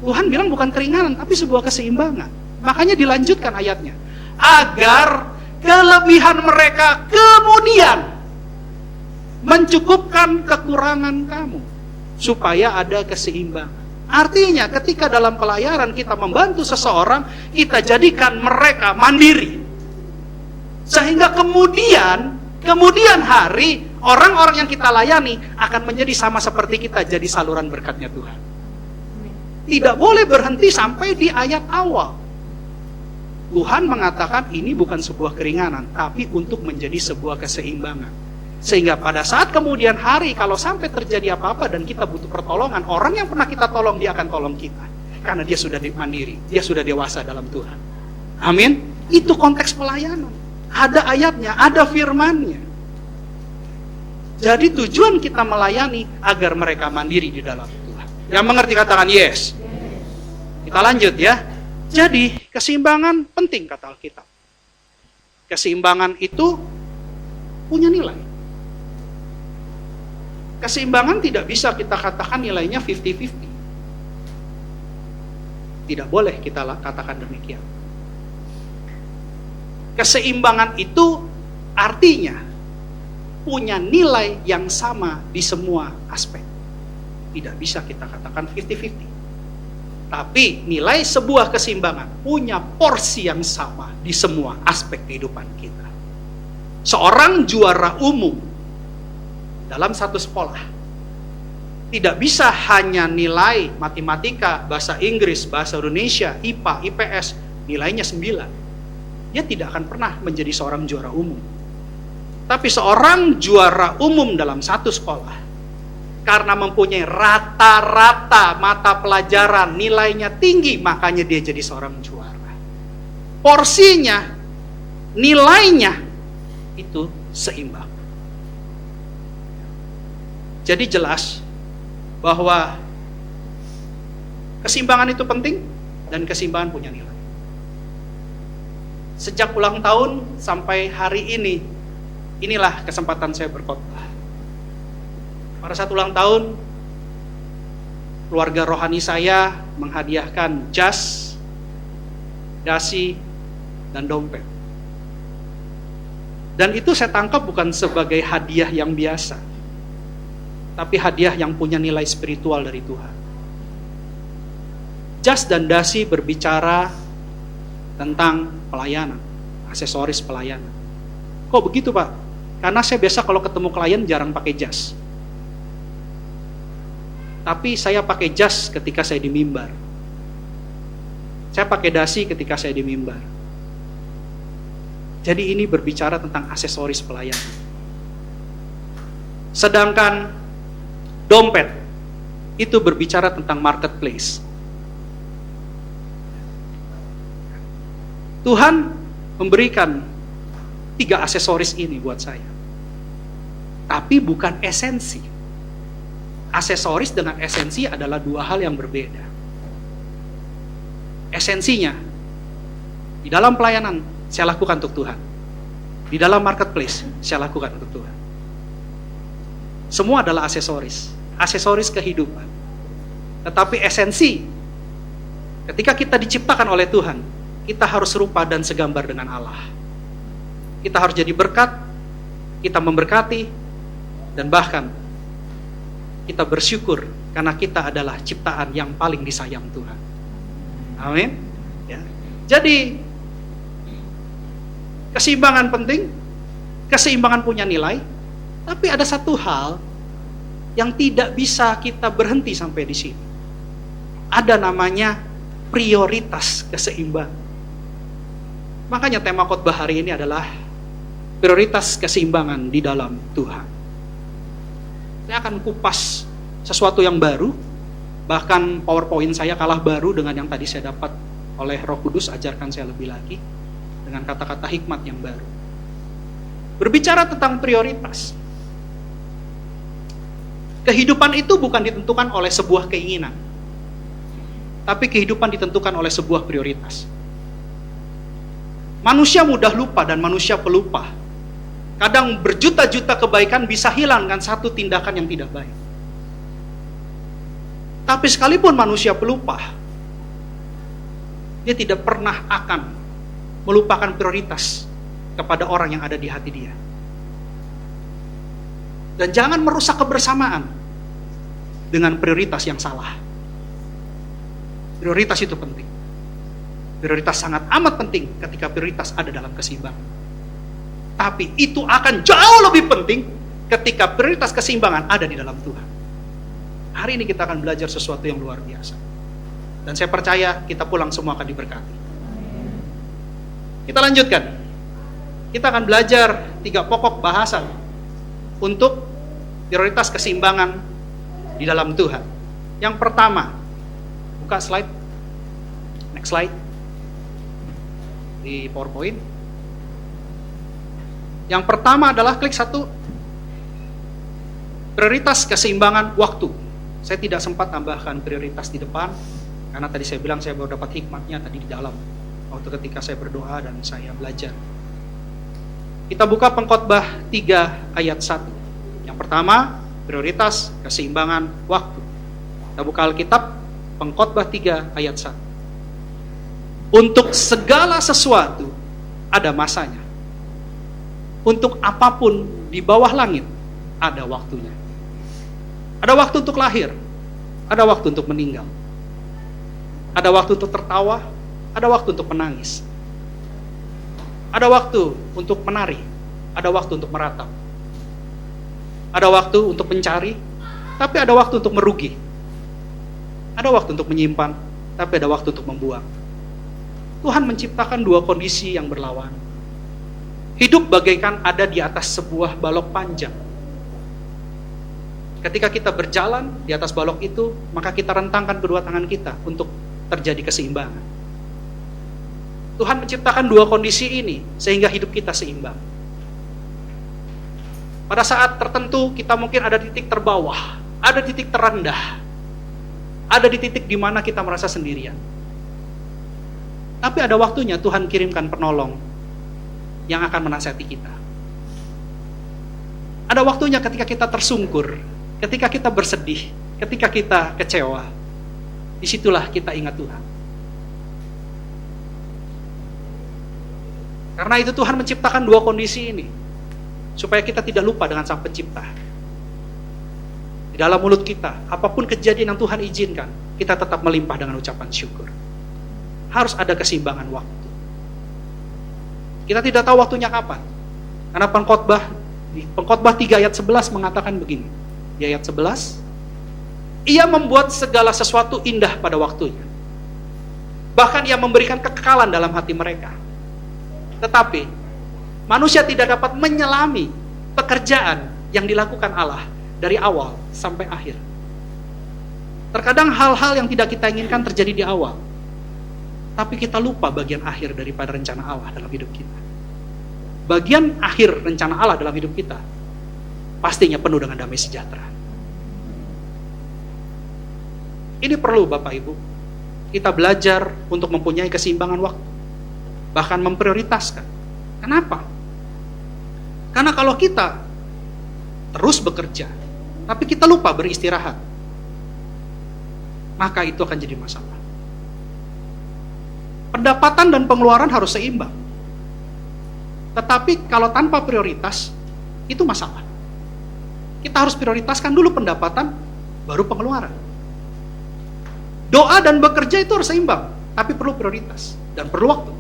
Tuhan bilang bukan keringanan, tapi sebuah keseimbangan. Makanya dilanjutkan ayatnya. Agar kelebihan mereka kemudian mencukupkan kekurangan kamu. Supaya ada keseimbangan. Artinya ketika dalam pelayanan kita membantu seseorang, kita jadikan mereka mandiri. Sehingga kemudian hari, orang-orang yang kita layani akan menjadi sama seperti kita, jadi saluran berkatnya Tuhan. Tidak boleh berhenti sampai di ayat awal. Tuhan mengatakan ini bukan sebuah keringanan, tapi untuk menjadi sebuah keseimbangan. Sehingga pada saat kemudian hari, kalau sampai terjadi apa-apa dan kita butuh pertolongan, orang yang pernah kita tolong, dia akan tolong kita. Karena dia sudah mandiri, dia sudah dewasa dalam Tuhan. Amin. Itu konteks pelayanan. Ada ayatnya, ada firmannya. Jadi tujuan kita melayani agar mereka mandiri di dalam Tuhan. Yang mengerti katakan yes. Kita lanjut ya. Jadi keseimbangan penting kata Alkitab. Keseimbangan itu punya nilai. Keseimbangan tidak bisa kita katakan nilainya 50-50. Tidak boleh kita katakan demikian. Keseimbangan itu artinya punya nilai yang sama di semua aspek. Tidak bisa kita katakan 50-50. Tapi nilai sebuah keseimbangan punya porsi yang sama di semua aspek kehidupan kita. Seorang juara umum dalam satu sekolah tidak bisa hanya nilai matematika, bahasa Inggris, bahasa Indonesia, IPA, IPS, nilainya 9. Dia tidak akan pernah menjadi seorang juara umum. Tapi seorang juara umum dalam satu sekolah, karena mempunyai rata-rata mata pelajaran nilainya tinggi, makanya dia jadi seorang juara. Porsinya, nilainya itu seimbang. Jadi jelas bahwa keseimbangan itu penting dan keseimbangan punya nilai. Sejak ulang tahun sampai hari ini, inilah kesempatan saya berkhotbah. Pada saat ulang tahun, keluarga rohani saya menghadiahkan jas, dasi, dan dompet. Dan itu saya tangkap bukan sebagai hadiah yang biasa, tapi hadiah yang punya nilai spiritual dari Tuhan. Jas dan dasi berbicara tentang pelayanan, aksesoris pelayanan. Kok begitu Pak? Karena saya biasa kalau ketemu klien jarang pakai jas. Tapi saya pakai jas ketika saya di mimbar. Saya pakai dasi ketika saya di mimbar. Jadi ini berbicara tentang aksesoris pelayanan. Sedangkan dompet itu berbicara tentang marketplace. Tuhan memberikan 3 aksesoris ini buat saya. Tapi bukan esensi. Aksesoris dengan esensi adalah 2 hal yang berbeda. Esensinya, di dalam pelayanan saya lakukan untuk Tuhan. Di dalam marketplace saya lakukan untuk Tuhan. Semua adalah aksesoris. Aksesoris kehidupan. Tetapi esensi, ketika kita diciptakan oleh Tuhan, kita harus serupa dan segambar dengan Allah. Kita harus jadi berkat, kita memberkati, dan bahkan kita bersyukur karena kita adalah ciptaan yang paling disayang Tuhan. Amin. Ya. Jadi keseimbangan penting, keseimbangan punya nilai, tapi ada satu hal yang tidak bisa kita berhenti sampai di sini. Ada namanya prioritas keseimbangan. Makanya tema khotbah hari ini adalah prioritas keseimbangan di dalam Tuhan. Saya akan kupas sesuatu yang baru, bahkan PowerPoint saya kalah baru dengan yang tadi saya dapat oleh Roh Kudus, ajarkan saya lebih lagi dengan kata-kata hikmat yang baru. Berbicara tentang prioritas. Kehidupan itu bukan ditentukan oleh sebuah keinginan, tapi kehidupan ditentukan oleh sebuah prioritas. Manusia mudah lupa dan manusia pelupa. Kadang berjuta-juta kebaikan bisa hilang dengan satu tindakan yang tidak baik. Tapi sekalipun manusia pelupa, dia tidak pernah akan melupakan prioritas kepada orang yang ada di hati dia. Dan jangan merusak kebersamaan dengan prioritas yang salah. Prioritas itu penting. Prioritas sangat amat penting ketika prioritas ada dalam keseimbangan. Tapi itu akan jauh lebih penting ketika prioritas keseimbangan ada di dalam Tuhan. Hari ini kita akan belajar sesuatu yang luar biasa. Dan saya percaya kita pulang semua akan diberkati. Kita lanjutkan. Kita akan belajar 3 pokok bahasan untuk prioritas keseimbangan di dalam Tuhan. Yang pertama, buka slide. Next slide. Di PowerPoint. Yang pertama adalah klik 1. Prioritas keseimbangan waktu. Saya tidak sempat tambahkan prioritas di depan, karena tadi saya bilang saya baru dapat hikmatnya tadi di dalam, waktu ketika saya berdoa dan saya belajar. Kita buka Pengkhotbah 3 ayat 1. Yang pertama, prioritas keseimbangan waktu. Kita buka Alkitab, Pengkhotbah 3 ayat 1. Untuk segala sesuatu ada masanya. Untuk apapun di bawah langit ada waktunya. Ada waktu untuk lahir, ada waktu untuk meninggal. Ada waktu untuk tertawa, ada waktu untuk menangis. Ada waktu untuk menari, ada waktu untuk meratap. Ada waktu untuk mencari, tapi ada waktu untuk merugi. Ada waktu untuk menyimpan, tapi ada waktu untuk membuang. Tuhan menciptakan 2 kondisi yang berlawan. Hidup bagaikan ada di atas sebuah balok panjang. Ketika kita berjalan di atas balok itu, maka kita rentangkan kedua tangan kita untuk terjadi keseimbangan. Tuhan menciptakan 2 kondisi ini sehingga hidup kita seimbang. Pada saat tertentu kita mungkin ada di titik terbawah, ada di titik terendah, ada di titik di mana kita merasa sendirian. Tapi ada waktunya Tuhan kirimkan penolong yang akan menasihati kita. Ada waktunya ketika kita tersungkur, ketika kita bersedih, ketika kita kecewa, disitulah kita ingat Tuhan. Karena itu Tuhan menciptakan 2 kondisi ini, supaya kita tidak lupa dengan Sang Pencipta. Di dalam mulut kita, apapun kejadian yang Tuhan izinkan, kita tetap melimpah dengan ucapan syukur. Harus ada keseimbangan waktu. Kita tidak tahu waktunya kapan. Karena Pengkhotbah Di Pengkhotbah 3 ayat 11 mengatakan begini. Di ayat 11, Ia membuat segala sesuatu indah pada waktunya. Bahkan Ia memberikan kekekalan dalam hati mereka. Tetapi manusia tidak dapat menyelami pekerjaan yang dilakukan Allah dari awal sampai akhir. Terkadang hal-hal yang tidak kita inginkan terjadi di awal, tapi kita lupa bagian akhir daripada rencana Allah dalam hidup kita. Bagian akhir rencana Allah dalam hidup kita pastinya penuh dengan damai sejahtera. Ini perlu Bapak Ibu, kita belajar untuk mempunyai keseimbangan waktu, bahkan memprioritaskan. Kenapa? Karena kalau kita terus bekerja, tapi kita lupa beristirahat, maka itu akan jadi masalah. Pendapatan dan pengeluaran harus seimbang. Tetapi kalau tanpa prioritas, itu masalah. Kita harus prioritaskan dulu pendapatan, baru pengeluaran. Doa dan bekerja itu harus seimbang, tapi perlu prioritas dan perlu waktu.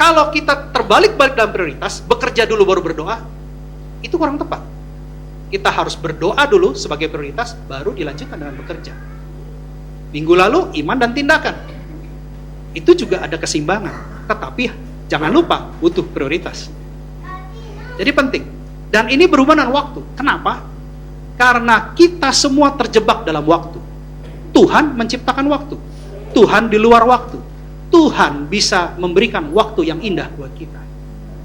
Kalau kita terbalik-balik dalam prioritas, bekerja dulu baru berdoa, itu kurang tepat. Kita harus berdoa dulu sebagai prioritas, baru dilanjutkan dengan bekerja. Minggu lalu, iman dan tindakan. Itu juga ada keseimbangan. Tetapi jangan lupa, butuh prioritas. Jadi penting. Dan ini berhubungan dengan waktu. Kenapa? Karena kita semua terjebak dalam waktu. Tuhan menciptakan waktu. Tuhan di luar waktu. Tuhan bisa memberikan waktu yang indah buat kita.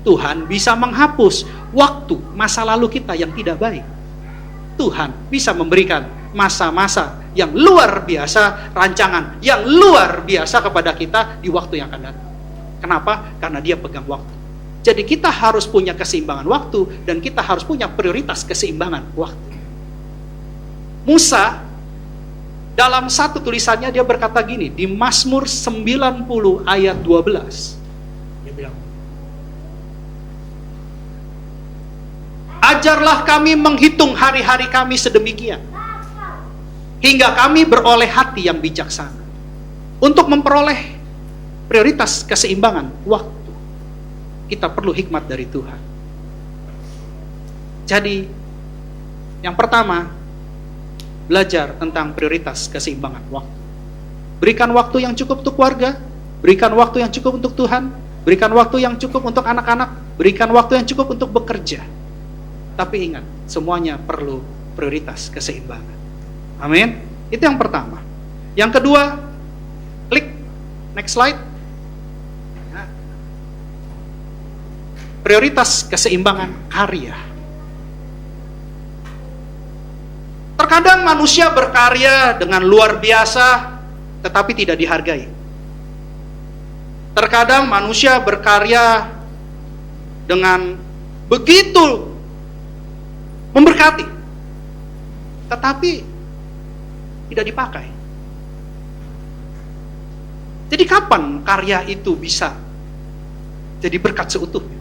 Tuhan bisa menghapus waktu masa lalu kita yang tidak baik. Tuhan bisa memberikan masa-masa yang luar biasa, rancangan yang luar biasa kepada kita di waktu yang akan datang. Kenapa? Karena Dia pegang waktu. Jadi kita harus punya keseimbangan waktu dan kita harus punya prioritas keseimbangan waktu. Musa dalam satu tulisannya dia berkata gini, di Mazmur 90 ayat 12. Dia bilang, ajarlah kami menghitung hari-hari kami sedemikian, hingga kami beroleh hati yang bijaksana. Untuk memperoleh prioritas keseimbangan waktu, kita perlu hikmat dari Tuhan. Jadi, yang pertama, belajar tentang prioritas keseimbangan waktu. Berikan waktu yang cukup untuk keluarga, berikan waktu yang cukup untuk Tuhan, berikan waktu yang cukup untuk anak-anak, berikan waktu yang cukup untuk bekerja. Tapi ingat, semuanya perlu prioritas keseimbangan. Amin. Itu yang pertama. Yang kedua, klik next slide. Prioritas keseimbangan karya. Terkadang manusia berkarya dengan luar biasa, tetapi tidak dihargai. Terkadang manusia berkarya dengan begitu memberkati, tetapi tidak dipakai. Jadi kapan karya itu bisa jadi berkat seutuhnya?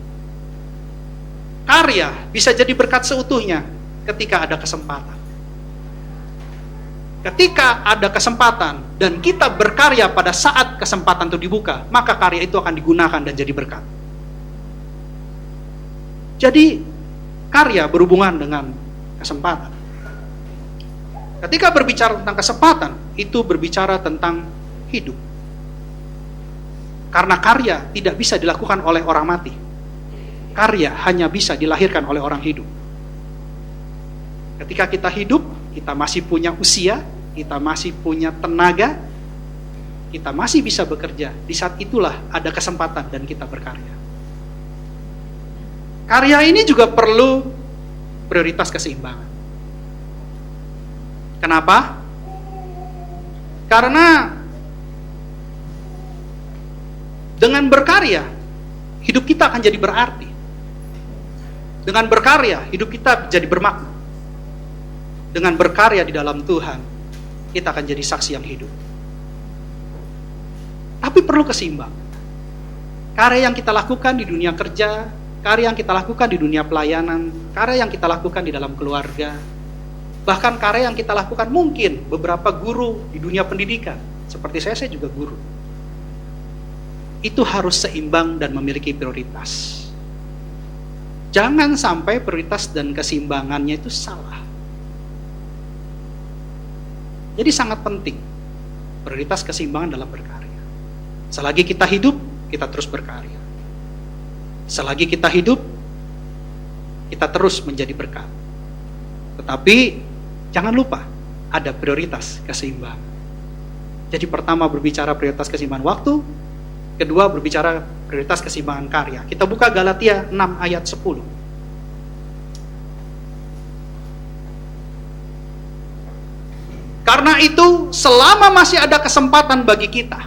Karya bisa jadi berkat seutuhnya ketika ada kesempatan. Ketika ada kesempatan dan kita berkarya pada saat kesempatan itu dibuka, maka karya itu akan digunakan dan jadi berkat. Jadi karya berhubungan dengan kesempatan. Ketika berbicara tentang kesempatan, itu berbicara tentang hidup. Karena karya tidak bisa dilakukan oleh orang mati. Karya hanya bisa dilahirkan oleh orang hidup. Ketika kita hidup, kita masih punya usia, kita masih punya tenaga, kita masih bisa bekerja. Di saat itulah ada kesempatan dan kita berkarya. Karya ini juga perlu prioritas keseimbangan. Kenapa? Karena dengan berkarya, hidup kita akan jadi berarti. Dengan berkarya, hidup kita jadi bermakna. Dengan berkarya di dalam Tuhan, kita akan jadi saksi yang hidup. Tapi perlu keseimbangan. Karya yang kita lakukan di dunia kerja, karya yang kita lakukan di dunia pelayanan, karya yang kita lakukan di dalam keluarga, bahkan karya yang kita lakukan mungkin beberapa guru di dunia pendidikan, seperti saya juga guru. Itu harus seimbang dan memiliki prioritas. Jangan sampai prioritas dan keseimbangannya itu salah. Jadi sangat penting prioritas keseimbangan dalam berkarya. Selagi kita hidup, kita terus berkarya. Selagi kita hidup, kita terus menjadi berkat. Tetapi jangan lupa ada prioritas keseimbangan. Jadi pertama berbicara prioritas keseimbangan waktu, kedua berbicara prioritas keseimbangan karya. Kita buka Galatia 6 ayat 10. Karena itu, selama masih ada kesempatan bagi kita,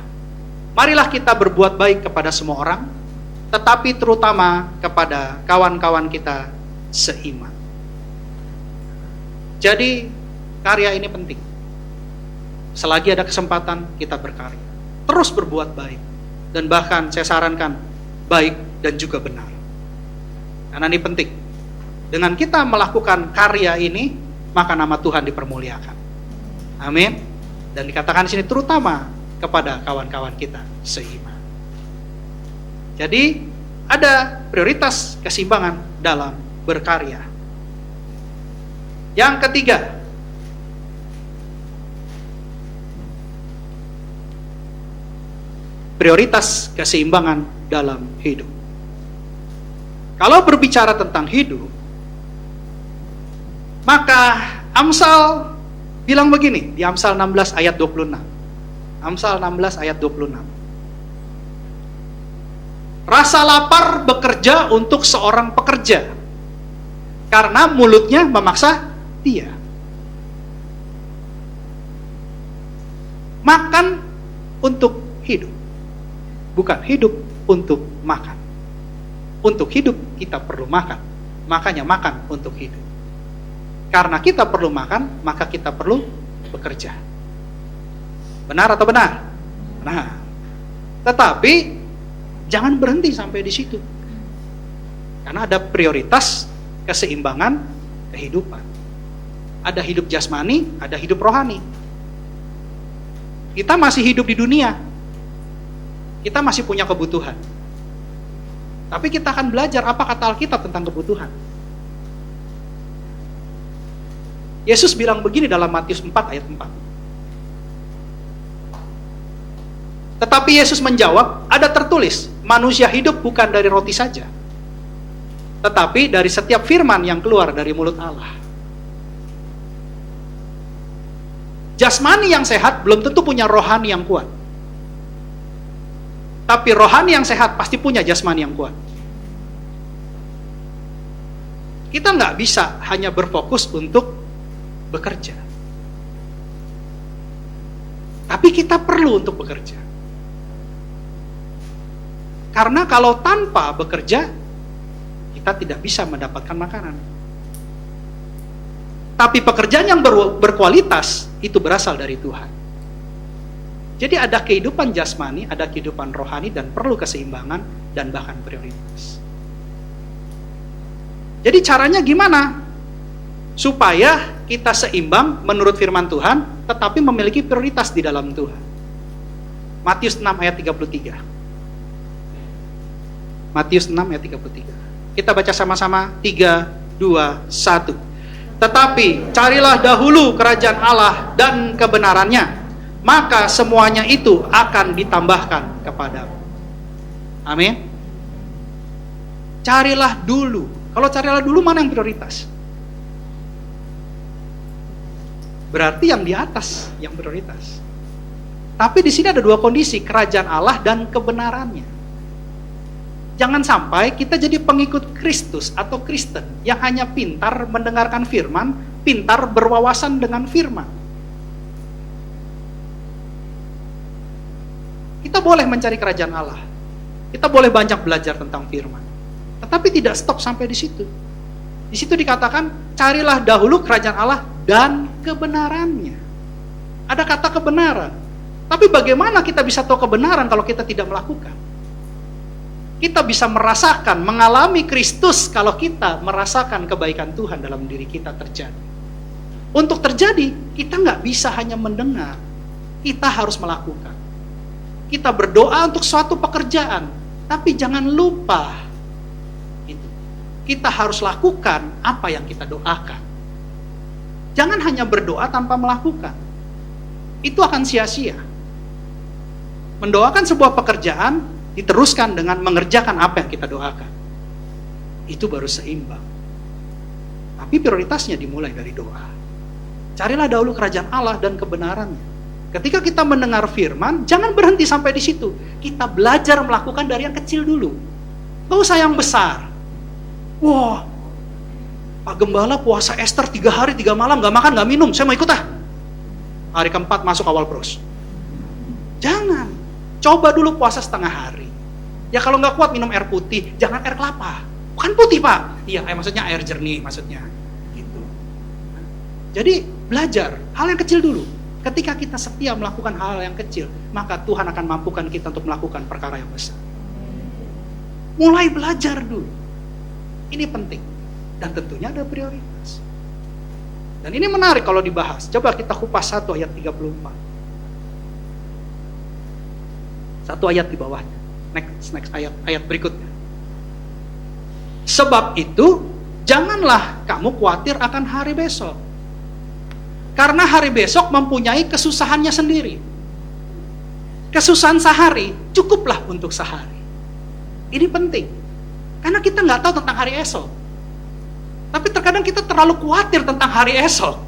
marilah kita berbuat baik kepada semua orang, tetapi terutama kepada kawan-kawan kita seiman. Jadi, karya ini penting. Selagi ada kesempatan, kita berkarya. Terus berbuat baik. Dan bahkan saya sarankan, baik dan juga benar. Karena ini penting. Dengan kita melakukan karya ini, maka nama Tuhan dipermuliakan. Amin. Dan dikatakan di sini terutama kepada kawan-kawan kita seiman. Jadi ada prioritas keseimbangan dalam berkarya. Yang ketiga, prioritas keseimbangan dalam hidup. Kalau berbicara tentang hidup, maka Amsal bilang begini, di Amsal 16 ayat 26. Amsal 16 ayat 26. Rasa lapar bekerja untuk seorang pekerja, karena mulutnya memaksa dia. Makan untuk hidup, bukan hidup untuk makan. Untuk hidup kita perlu makan, makanya makan untuk hidup. Karena kita perlu makan, maka kita perlu bekerja. Benar atau benar? Nah, tetapi jangan berhenti sampai di situ. Karena ada prioritas keseimbangan kehidupan. Ada hidup jasmani, ada hidup rohani. Kita masih hidup di dunia. Kita masih punya kebutuhan. Tapi kita akan belajar apa kata Alkitab tentang kebutuhan. Yesus bilang begini dalam Matius 4 ayat 4. Tetapi Yesus menjawab, ada tertulis, manusia hidup bukan dari roti saja, tetapi dari setiap firman yang keluar dari mulut Allah. Jasmani yang sehat belum tentu punya rohani yang kuat. Tapi rohani yang sehat pasti punya jasmani yang kuat. Kita nggak bisa hanya berfokus untuk bekerja. Tapi kita perlu untuk bekerja. Karena kalau tanpa bekerja, kita tidak bisa mendapatkan makanan. Tapi pekerjaan yang berkualitas, itu berasal dari Tuhan. Jadi ada kehidupan jasmani, ada kehidupan rohani, dan perlu keseimbangan, dan bahkan prioritas. Jadi caranya gimana? Supaya kita seimbang menurut firman Tuhan, tetapi memiliki prioritas di dalam Tuhan. Matius 6 ayat 33. Matius 6 ayat 33. Kita baca sama-sama, 3, 2, 1. Tetapi carilah dahulu kerajaan Allah dan kebenarannya, maka semuanya itu akan ditambahkan kepadamu. Amin. Carilah dulu. Kalau carilah dulu, mana yang prioritas? Berarti yang di atas yang prioritas. Tapi di sini ada dua kondisi, kerajaan Allah dan kebenarannya. Jangan sampai kita jadi pengikut Kristus atau Kristen yang hanya pintar mendengarkan firman, pintar berwawasan dengan firman. Kita boleh mencari kerajaan Allah. Kita boleh banyak belajar tentang firman. Tetapi tidak stop sampai di situ. Di situ dikatakan, carilah dahulu kerajaan Allah dan kebenarannya. Ada kata kebenaran. Tapi bagaimana kita bisa tahu kebenaran kalau kita tidak melakukan? Kita bisa merasakan, mengalami Kristus kalau kita merasakan kebaikan Tuhan dalam diri kita terjadi. Untuk terjadi, kita nggak bisa hanya mendengar. Kita harus melakukan. Kita berdoa untuk suatu pekerjaan, tapi jangan lupa itu. kita harus lakukan apa yang kita doakan. Jangan hanya berdoa tanpa melakukan. Itu akan sia-sia. Mendoakan sebuah pekerjaan diteruskan dengan mengerjakan apa yang kita doakan. Itu baru seimbang. Tapi prioritasnya dimulai dari doa. Carilah dahulu kerajaan Allah dan kebenarannya. Ketika kita mendengar firman, jangan berhenti sampai di situ. Kita belajar melakukan dari yang kecil dulu. Gak usah yang besar. Wah, Pak Gembala puasa Ester 3 hari 3 malam, gak makan gak minum, saya mau ikut ah. Hari keempat masuk awal bros. Jangan. Coba dulu puasa setengah hari. Ya kalau gak kuat minum air putih, jangan air kelapa. Bukan putih Pak. Iya, maksudnya air jernih maksudnya. Gitu. Jadi belajar hal yang kecil dulu. Ketika kita setia melakukan hal yang kecil, maka Tuhan akan mampukan kita untuk melakukan perkara yang besar. Mulai belajar dulu. Ini penting. Dan tentunya ada prioritas. Dan ini menarik kalau dibahas. Coba kita kupas 1 ayat 34. 1 ayat di bawahnya. Next ayat berikutnya. Sebab itu, janganlah kamu khawatir akan hari besok. Karena hari besok mempunyai kesusahannya sendiri. Kesusahan sehari cukuplah untuk sehari. Ini penting. Karena kita nggak tahu tentang hari esok. Tapi terkadang kita terlalu khawatir tentang hari esok.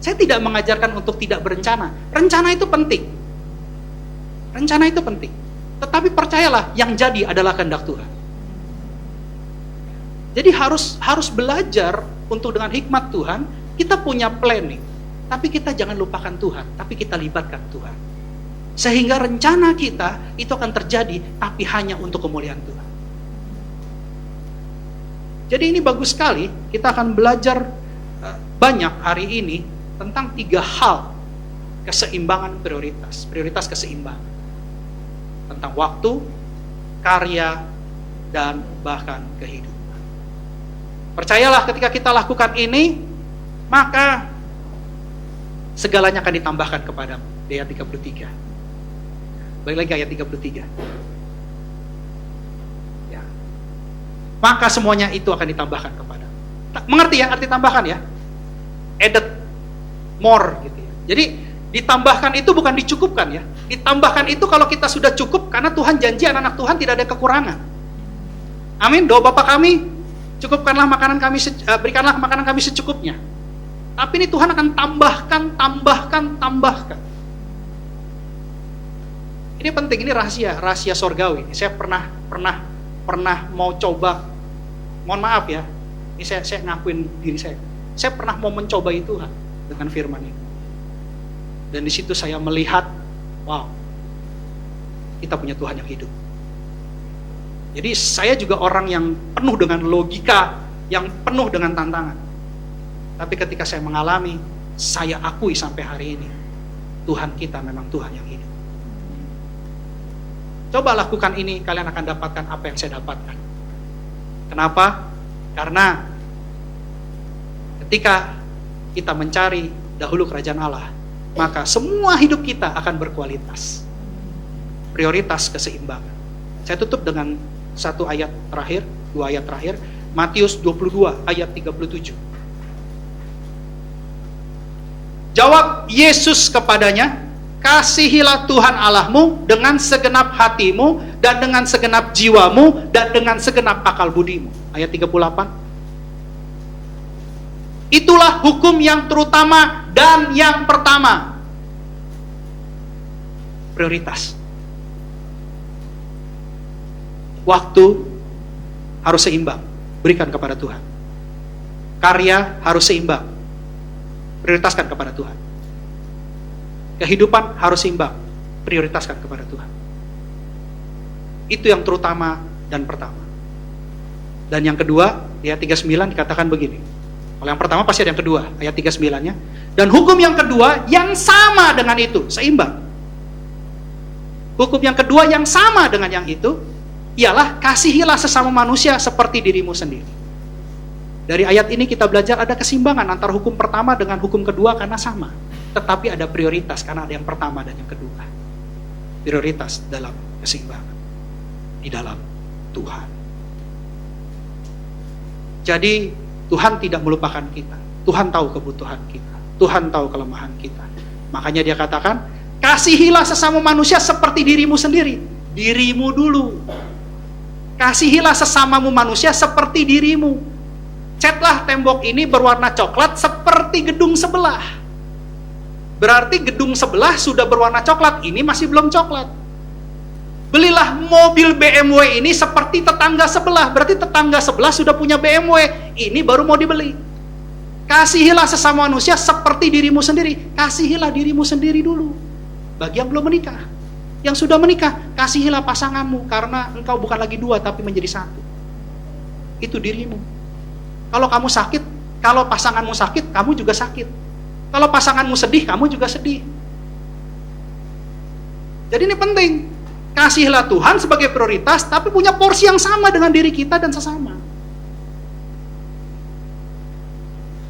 Saya tidak mengajarkan untuk tidak berencana. Rencana itu penting. Rencana itu penting. Tetapi percayalah, yang jadi adalah kehendak Tuhan. Jadi harus belajar untuk dengan hikmat Tuhan, kita punya planning. Tapi kita jangan lupakan Tuhan, tapi kita libatkan Tuhan. Sehingga rencana kita itu akan terjadi, tapi hanya untuk kemuliaan Tuhan. Jadi ini bagus sekali, kita akan belajar banyak hari ini tentang 3 hal keseimbangan prioritas keseimbangan. Tentang waktu, karya, dan bahkan kehidupan. Percayalah ketika kita lakukan ini, maka segalanya akan ditambahkan kepadamu. Di ayat 33. Balik lagi ayat 33. Ya. Maka semuanya itu akan ditambahkan kepadamu. Mengerti ya arti tambahkan ya? Added more gitu ya. Jadi ditambahkan itu bukan dicukupkan ya. Ditambahkan itu kalau kita sudah cukup, karena Tuhan janji anak-anak Tuhan tidak ada kekurangan. Amin. Doa Bapa kami, cukupkanlah makanan kami, berikanlah makanan kami secukupnya. Tapi ini Tuhan akan tambahkan. Ini penting, ini rahasia sorgawi. Saya pernah mau coba, mohon maaf ya, ini saya ngakuin diri saya. Saya pernah mau mencobai Tuhan dengan firman ini. Dan di situ saya melihat, wow, kita punya Tuhan yang hidup. Jadi saya juga orang yang penuh dengan logika, yang penuh dengan tantangan. Tapi ketika saya mengalami, saya akui sampai hari ini, Tuhan kita memang Tuhan yang hidup. Coba lakukan ini, kalian akan dapatkan apa yang saya dapatkan. Kenapa? Karena ketika kita mencari dahulu kerajaan Allah, maka semua hidup kita akan berkualitas. Prioritas keseimbangan. Saya tutup dengan 1 ayat terakhir, 2 ayat terakhir. Matius 22 ayat 37. Jawab Yesus kepadanya, kasihilah Tuhan Allahmu dengan segenap hatimu, dan dengan segenap jiwamu, dan dengan segenap akal budimu. Ayat 38. Itulah hukum yang terutama dan yang pertama. Prioritas. Waktu harus seimbang, berikan kepada Tuhan. Karya harus seimbang, prioritaskan kepada Tuhan. Kehidupan harus seimbang, prioritaskan kepada Tuhan. Itu yang terutama dan pertama. Dan yang kedua, ayat 39 dikatakan begini. Kalau yang pertama pasti ada yang kedua, ayat 39-nya. Dan hukum yang kedua yang sama dengan itu, seimbang. Hukum yang kedua yang sama dengan yang itu, ialah kasihilah sesama manusia seperti dirimu sendiri. Dari ayat ini kita belajar ada keseimbangan antara hukum pertama dengan hukum kedua karena sama. Tetapi ada prioritas karena ada yang pertama dan yang kedua. Prioritas dalam keseimbangan. Di dalam Tuhan. Jadi Tuhan tidak melupakan kita. Tuhan tahu kebutuhan kita. Tuhan tahu kelemahan kita. Makanya dia katakan, kasihilah sesama manusia seperti dirimu sendiri. Dirimu dulu. Kasihilah sesamamu manusia seperti dirimu. Catlah tembok ini berwarna coklat seperti gedung sebelah. Berarti gedung sebelah sudah berwarna coklat, ini masih belum coklat. Belilah mobil BMW ini seperti tetangga sebelah. Berarti tetangga sebelah sudah punya BMW, ini baru mau dibeli. Kasihilah sesama manusia seperti dirimu sendiri. Kasihilah dirimu sendiri dulu. Bagi yang belum menikah. Yang sudah menikah, kasihilah pasanganmu, karena engkau bukan lagi dua tapi menjadi satu. Itu dirimu. Kalau kamu sakit, kalau pasanganmu sakit, kamu juga sakit. Kalau pasanganmu sedih, kamu juga sedih. Jadi ini penting. Kasihilah Tuhan sebagai prioritas, tapi punya porsi yang sama dengan diri kita dan sesama.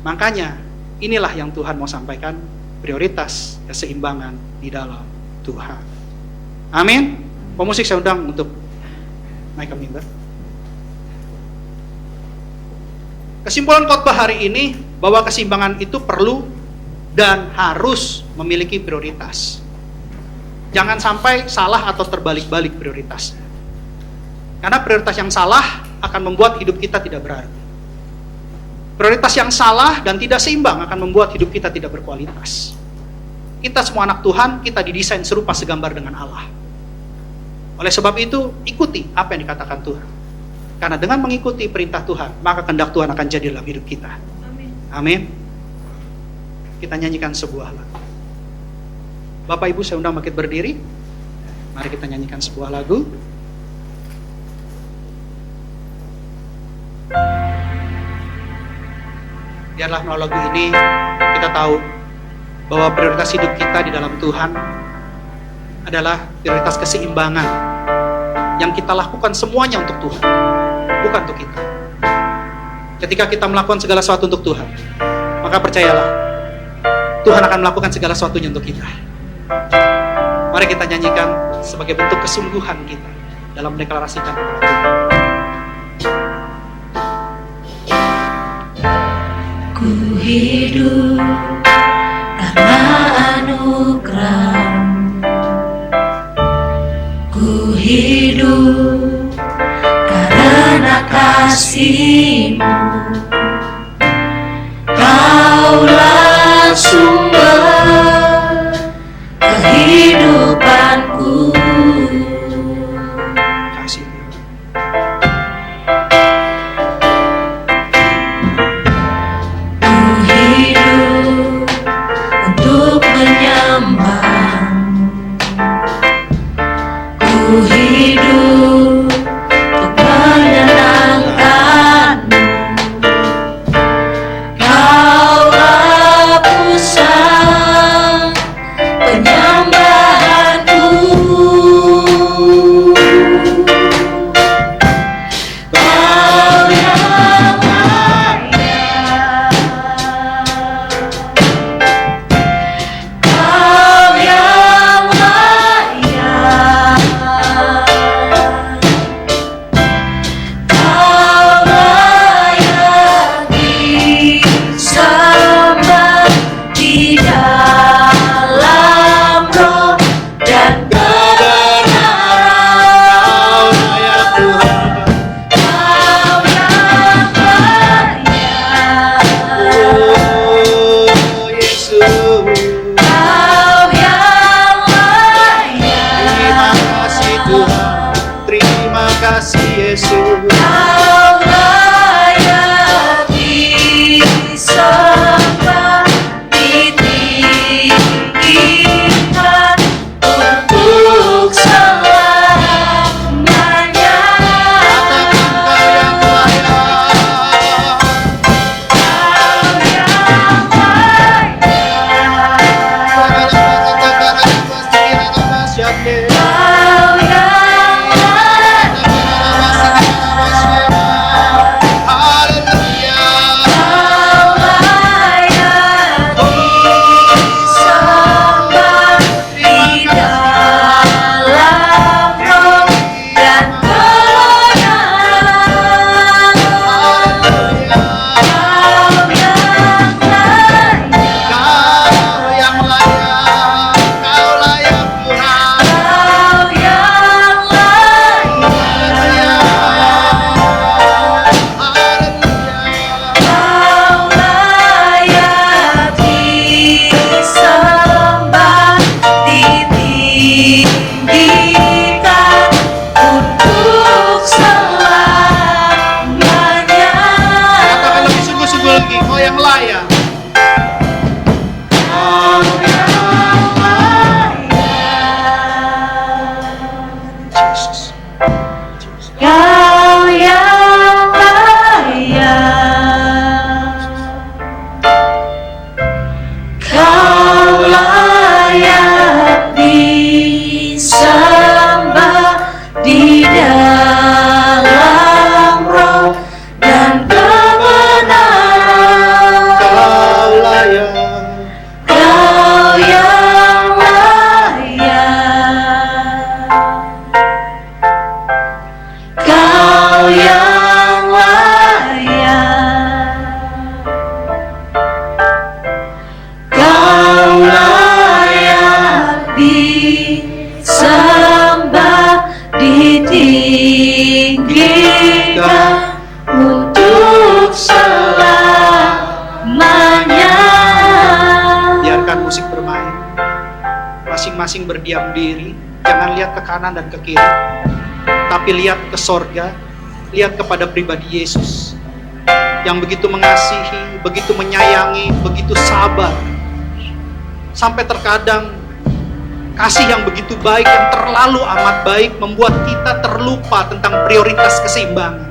Makanya, inilah yang Tuhan mau sampaikan, prioritas keseimbangan di dalam Tuhan. Amin. Pemusik saya undang untuk naik ke mimbar. Kesimpulan khotbah hari ini, bahwa keseimbangan itu perlu dan harus memiliki prioritas. Jangan sampai salah atau terbalik-balik prioritasnya. Karena prioritas yang salah akan membuat hidup kita tidak berarti. Prioritas yang salah dan tidak seimbang akan membuat hidup kita tidak berkualitas. Kita semua anak Tuhan, kita didesain serupa segambar dengan Allah. Oleh sebab itu, ikuti apa yang dikatakan Tuhan. Karena dengan mengikuti perintah Tuhan, maka kehendak Tuhan akan jadi dalam hidup kita. Amin. Kita nyanyikan sebuah lagu. Bapak Ibu saya undang bangkit berdiri. Mari kita nyanyikan sebuah lagu. Biarlah melalui lagu ini kita tahu bahwa prioritas hidup kita di dalam Tuhan adalah prioritas keseimbangan yang kita lakukan semuanya untuk Tuhan, bukan untuk kita. Ketika kita melakukan segala sesuatu untuk Tuhan, maka percayalah Tuhan akan melakukan segala sesuatunya untuk kita. Mari kita nyanyikan sebagai bentuk kesungguhan kita dalam mendeklarasikan kepada Tuhan. Ku hidup karena anugerah-Mu. Ku hidup karena kasih-Mu. Kaulah sumber kehidupanku. Kasih. Ku hidup untuk menyembah-Mu. Ku hidup untuk menyenangkan-Mu. Engkau yang layak. Yesus. Kau yang layak, Kau layak disembah di dalam roh dan kebenaran. Kau layak. Kau yang layak, Kau yang layak, Kau layak disembah, ditinggikan untuk selamanya. Biarkan musik bermain. Masing-masing berdiam diri. Jangan lihat ke kanan dan ke kiri, tapi lihat ke sorga. Lihat kepada pribadi Yesus yang begitu mengasihi, begitu menyayangi, begitu sabar. Sampai terkadang kasih yang begitu baik, yang terlalu amat baik, membuat kita terlupa tentang prioritas keseimbangan.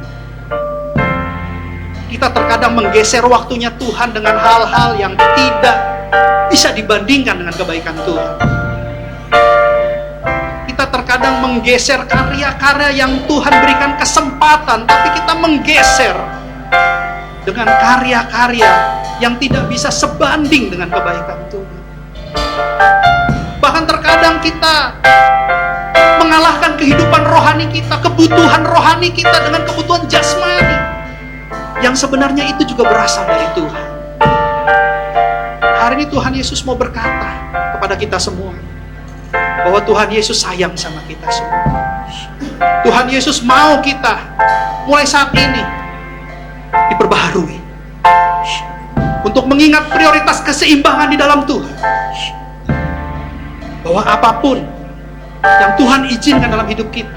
Kita terkadang menggeser waktunya Tuhan dengan hal-hal yang tidak bisa dibandingkan dengan kebaikan Tuhan. Kita terkadang menggeser karya-karya yang Tuhan berikan kesempatan, tapi kita menggeser dengan karya-karya yang tidak bisa sebanding dengan kebaikan Tuhan. Bahkan terkadang kita mengalahkan kehidupan rohani kita, kebutuhan rohani kita dengan kebutuhan jasmani, yang sebenarnya itu juga berasal dari Tuhan. Hari ini Tuhan Yesus mau berkata kepada kita semua bahwa Tuhan Yesus sayang sama kita semua. Tuhan Yesus mau kita mulai saat ini diperbaharui untuk mengingat prioritas keseimbangan di dalam Tuhan. Bahwa apapun yang Tuhan izinkan dalam hidup kita,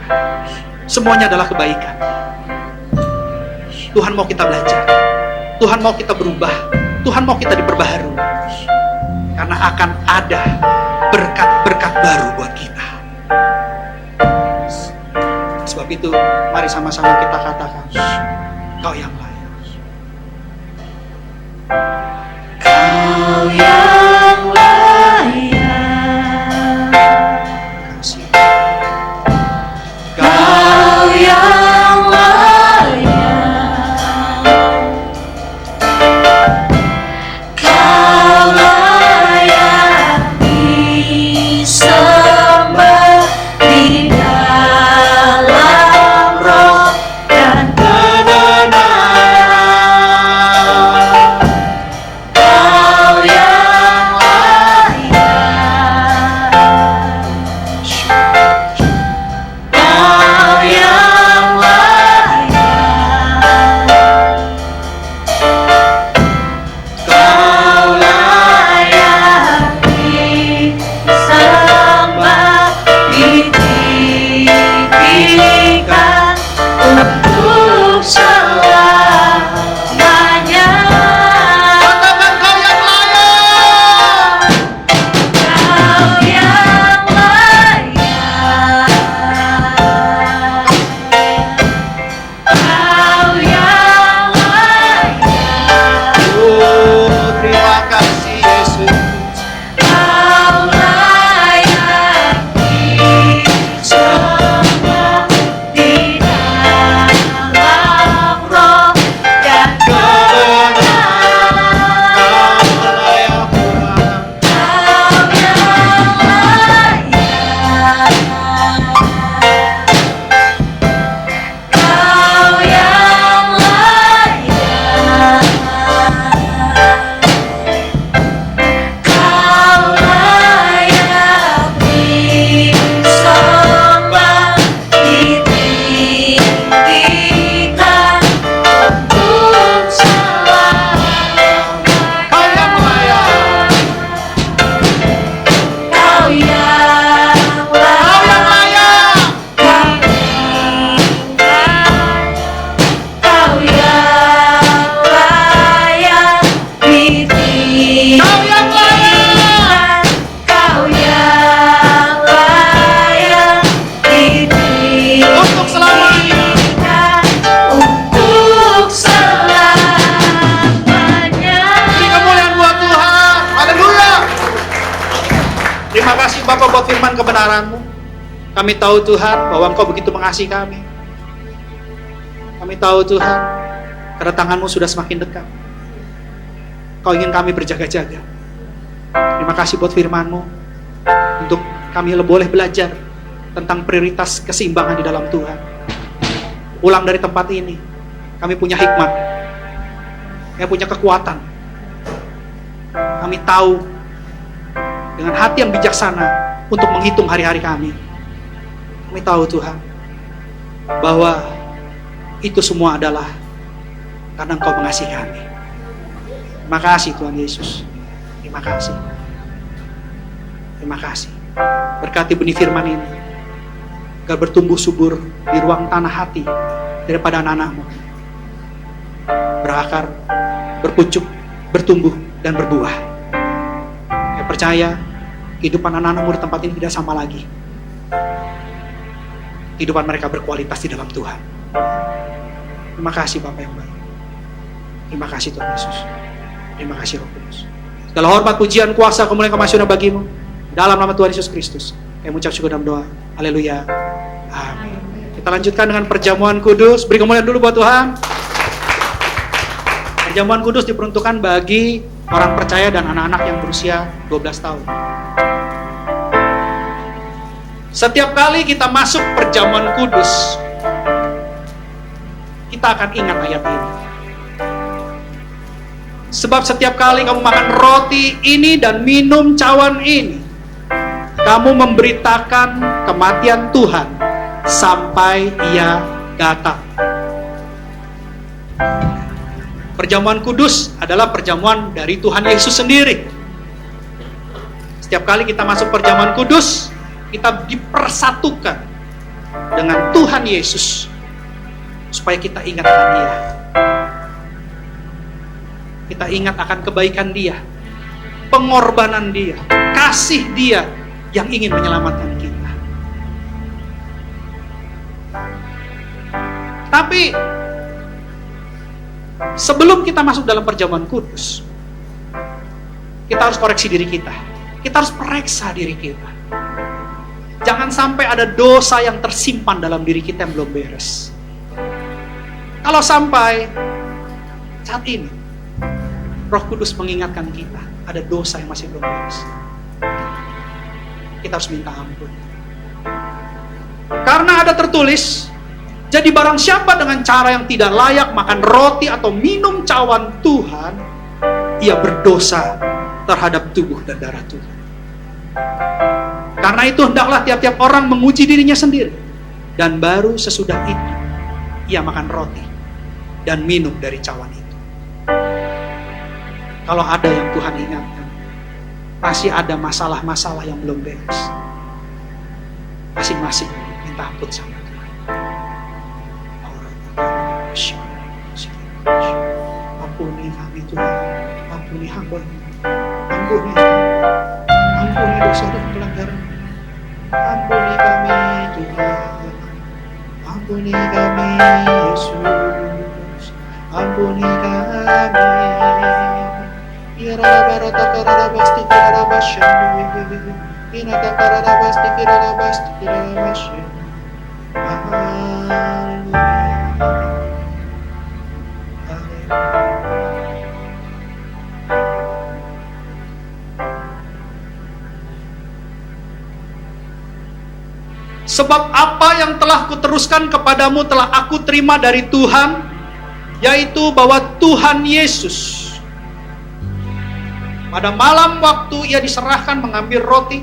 semuanya adalah kebaikan. Tuhan mau kita belajar, Tuhan mau kita berubah, Tuhan mau kita diperbaharui, karena akan ada berkat-berkat baru buat kita. Sebab itu, mari sama-sama kita katakan, Kau yang layak. Kau yang layak, Kasih. Kau yang layak, Kau layak disembah di dalam roh dan kebenaran. Engkau firman kebenaran-Mu. Kami tahu Tuhan bahwa Engkau begitu mengasihi kami. Kami tahu Tuhan, kedatangan-Mu sudah semakin dekat. Kau ingin kami berjaga-jaga. Terima kasih buat firman-Mu, untuk kami boleh belajar tentang prioritas keseimbangan di dalam Tuhan. Pulang dari tempat ini, kami punya hikmat, kami punya kekuatan. Kami tahu dengan hati yang bijaksana untuk menghitung hari-hari kami. Kami tahu Tuhan, bahwa itu semua adalah karena Engkau mengasihi kami. Terima kasih Tuhan Yesus. Terima kasih. Terima kasih. Berkati benih firman ini, agar bertumbuh subur di ruang tanah hati daripada anak-anak-Mu. Berakar, berpucuk, bertumbuh, dan berbuah. Saya percaya kehidupan anak-anak-Mu di tempat ini tidak sama lagi. Kehidupan mereka berkualitas di dalam Tuhan. Terima kasih Bapa yang baik. Terima kasih Tuhan Yesus. Terima kasih Roh Kudus. Segala hormat, pujian, kuasa, kemuliaan, kemasyuran bagimu. Dalam nama Tuhan Yesus Kristus, kami mengucap syukur dalam doa. Haleluya. Amin. Kita lanjutkan dengan perjamuan kudus. Beri kemuliaan dulu buat Tuhan. Perjamuan kudus diperuntukkan bagi orang percaya dan anak-anak yang berusia 12 tahun. Setiap kali kita masuk perjamuan kudus, kita akan ingat ayat ini. Sebab setiap kali kamu makan roti ini dan minum cawan ini, kamu memberitakan kematian Tuhan sampai Ia datang. Perjamuan kudus adalah perjamuan dari Tuhan Yesus sendiri. Setiap kali kita masuk perjamuan kudus, kita dipersatukan dengan Tuhan Yesus supaya kita ingat akan Dia. Kita ingat akan kebaikan Dia, pengorbanan Dia, kasih Dia yang ingin menyelamatkan kita. Tapi sebelum kita masuk dalam perjamuan kudus, kita harus koreksi diri kita. Kita harus periksa diri kita. Jangan sampai ada dosa yang tersimpan dalam diri kita yang belum beres. Kalau sampai saat ini Roh Kudus mengingatkan kita ada dosa yang masih belum beres, kita harus minta ampun. Karena ada tertulis, jadi barang siapa dengan cara yang tidak layak makan roti atau minum cawan Tuhan, ia berdosa terhadap tubuh dan darah Tuhan. Karena itu hendaklah tiap-tiap orang menguji dirinya sendiri, dan baru sesudah itu ia makan roti dan minum dari cawan itu. Kalau ada yang Tuhan ingatkan, masih ada masalah-masalah yang belum beres, masing-masing minta ampun sama Tuhan. Ampuni kami Tuhan, ampuni hamba-Mu, ampuni dosa dan pelanggaran, ampuni kami Tuhan, ampuni kami Yesus, ampuni kami. Sebab apa yang telah kuteruskan kepadamu telah aku terima dari Tuhan, yaitu bahwa Tuhan Yesus pada malam waktu Ia diserahkan mengambil roti,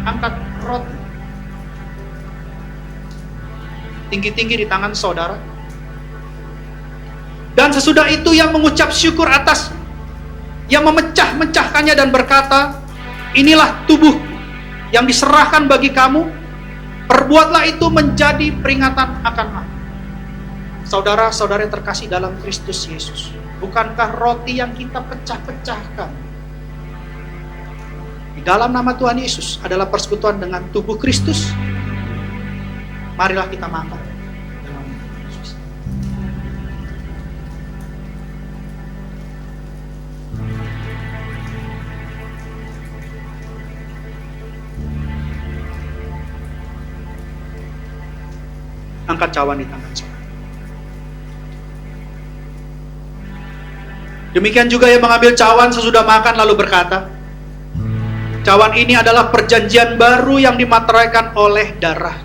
angkat roti tinggi-tinggi di tangan saudara, dan sesudah itu Ia mengucap syukur atas, Ia memecah-mecahkannya dan berkata, inilah tubuh yang diserahkan bagi kamu, perbuatlah itu menjadi peringatan akan aku. Saudara-saudara yang terkasih dalam Kristus Yesus, bukankah roti yang kita pecah-pecahkan di dalam nama Tuhan Yesus adalah persekutuan dengan tubuh Kristus? Marilah kita makan dalam nama Yesus. Angkat cawan di tangan saudara. Demikian juga yang mengambil cawan sesudah makan lalu berkata, cawan ini adalah perjanjian baru yang dimateraikan oleh darah.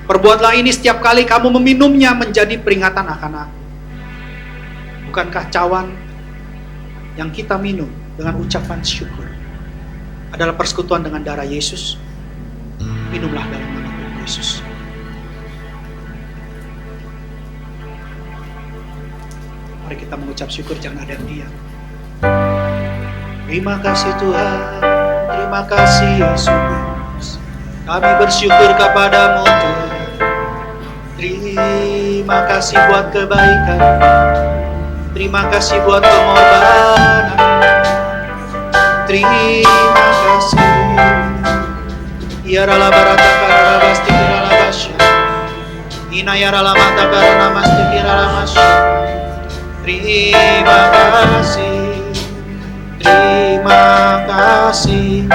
Perbuatlah ini setiap kali kamu meminumnya menjadi peringatan akan aku. Bukankah cawan yang kita minum dengan ucapan syukur adalah persekutuan dengan darah Yesus? Minumlah dalam nama Tuhan Yesus. Mari kita mengucap syukur, jangan ada yang diam. Terima kasih Tuhan, terima kasih Yesus. Kami bersyukur kepadamu Tuhan. Terima kasih buat kebaikan, terima kasih buat pengorbanan, terima kasih. Ya rala barata karala basti kirala basya, ina ya rala mata karana masti kirala masya. Terima kasih, terima kasih.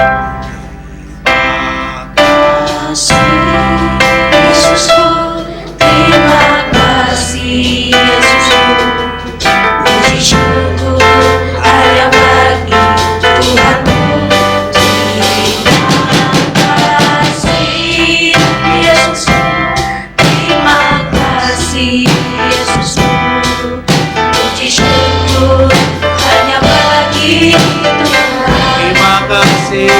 Yesusku, terima kasih Yesusku, puji syukur hanya bagi Tuhanku. Terima kasih Yesusku, terima kasih Yesusku, puji syukur hanya bagi Tuhan. Terima kasih.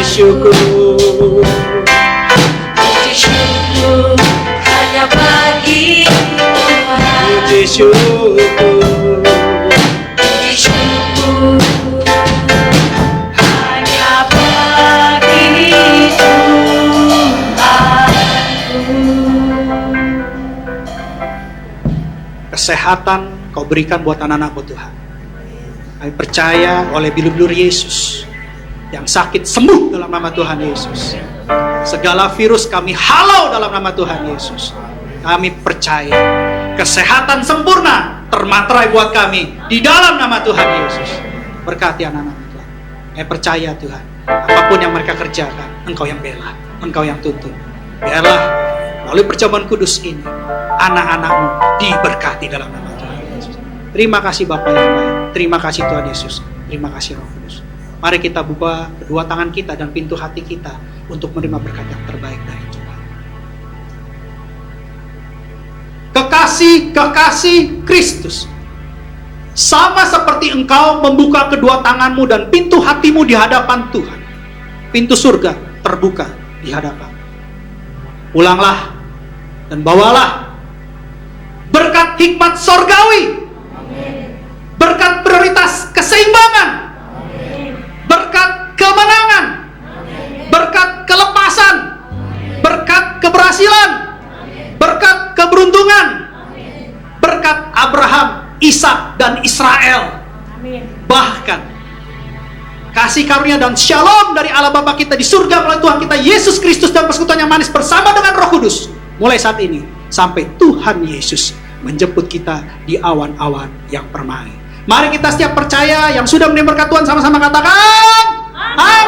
Syukur, Puji syukur hanya bagi Tuhan. puji syukur. Puji syukur hanya bagi Tuhanku. Kesehatan kau berikan buat anak-anak-Mu Tuhan. Kami percaya oleh bilur-bilur Yesus yang sakit sembuh dalam nama Tuhan Yesus. Segala virus kami halau dalam nama Tuhan Yesus. Kami percaya kesehatan sempurna termaterai buat kami di dalam nama Tuhan Yesus. Berkati anak-anak Tuhan. Kami percaya Tuhan, apapun yang mereka kerjakan, Engkau yang bela, Engkau yang tuntun. Biarlah melalui perjamuan kudus ini anak-anak-Mu diberkati dalam nama Tuhan Yesus. Terima kasih Bapa yang baik. Terima kasih Tuhan Yesus. Terima kasih Roh Kudus. Mari kita buka kedua tangan kita dan pintu hati kita untuk menerima berkat yang terbaik dari Tuhan. Kekasih Kristus, sama seperti engkau membuka kedua tanganmu dan pintu hatimu di hadapan Tuhan, pintu surga terbuka di hadapan. Pulanglah dan bawalah berkat hikmat sorgawi, berkat prioritas keseimbangan, berkat kemenangan, berkat kelepasan, berkat keberhasilan, berkat keberuntungan, berkat Abraham, Ishak, dan Israel. Bahkan kasih karunia dan shalom dari Allah Bapa kita di surga melalui Tuhan kita Yesus Kristus dan persekutuan yang manis bersama dengan Roh Kudus mulai saat ini sampai Tuhan Yesus menjemput kita di awan-awan yang permai. Mari kita setiap percaya yang sudah menerima berkat Tuhan sama-sama katakan amin.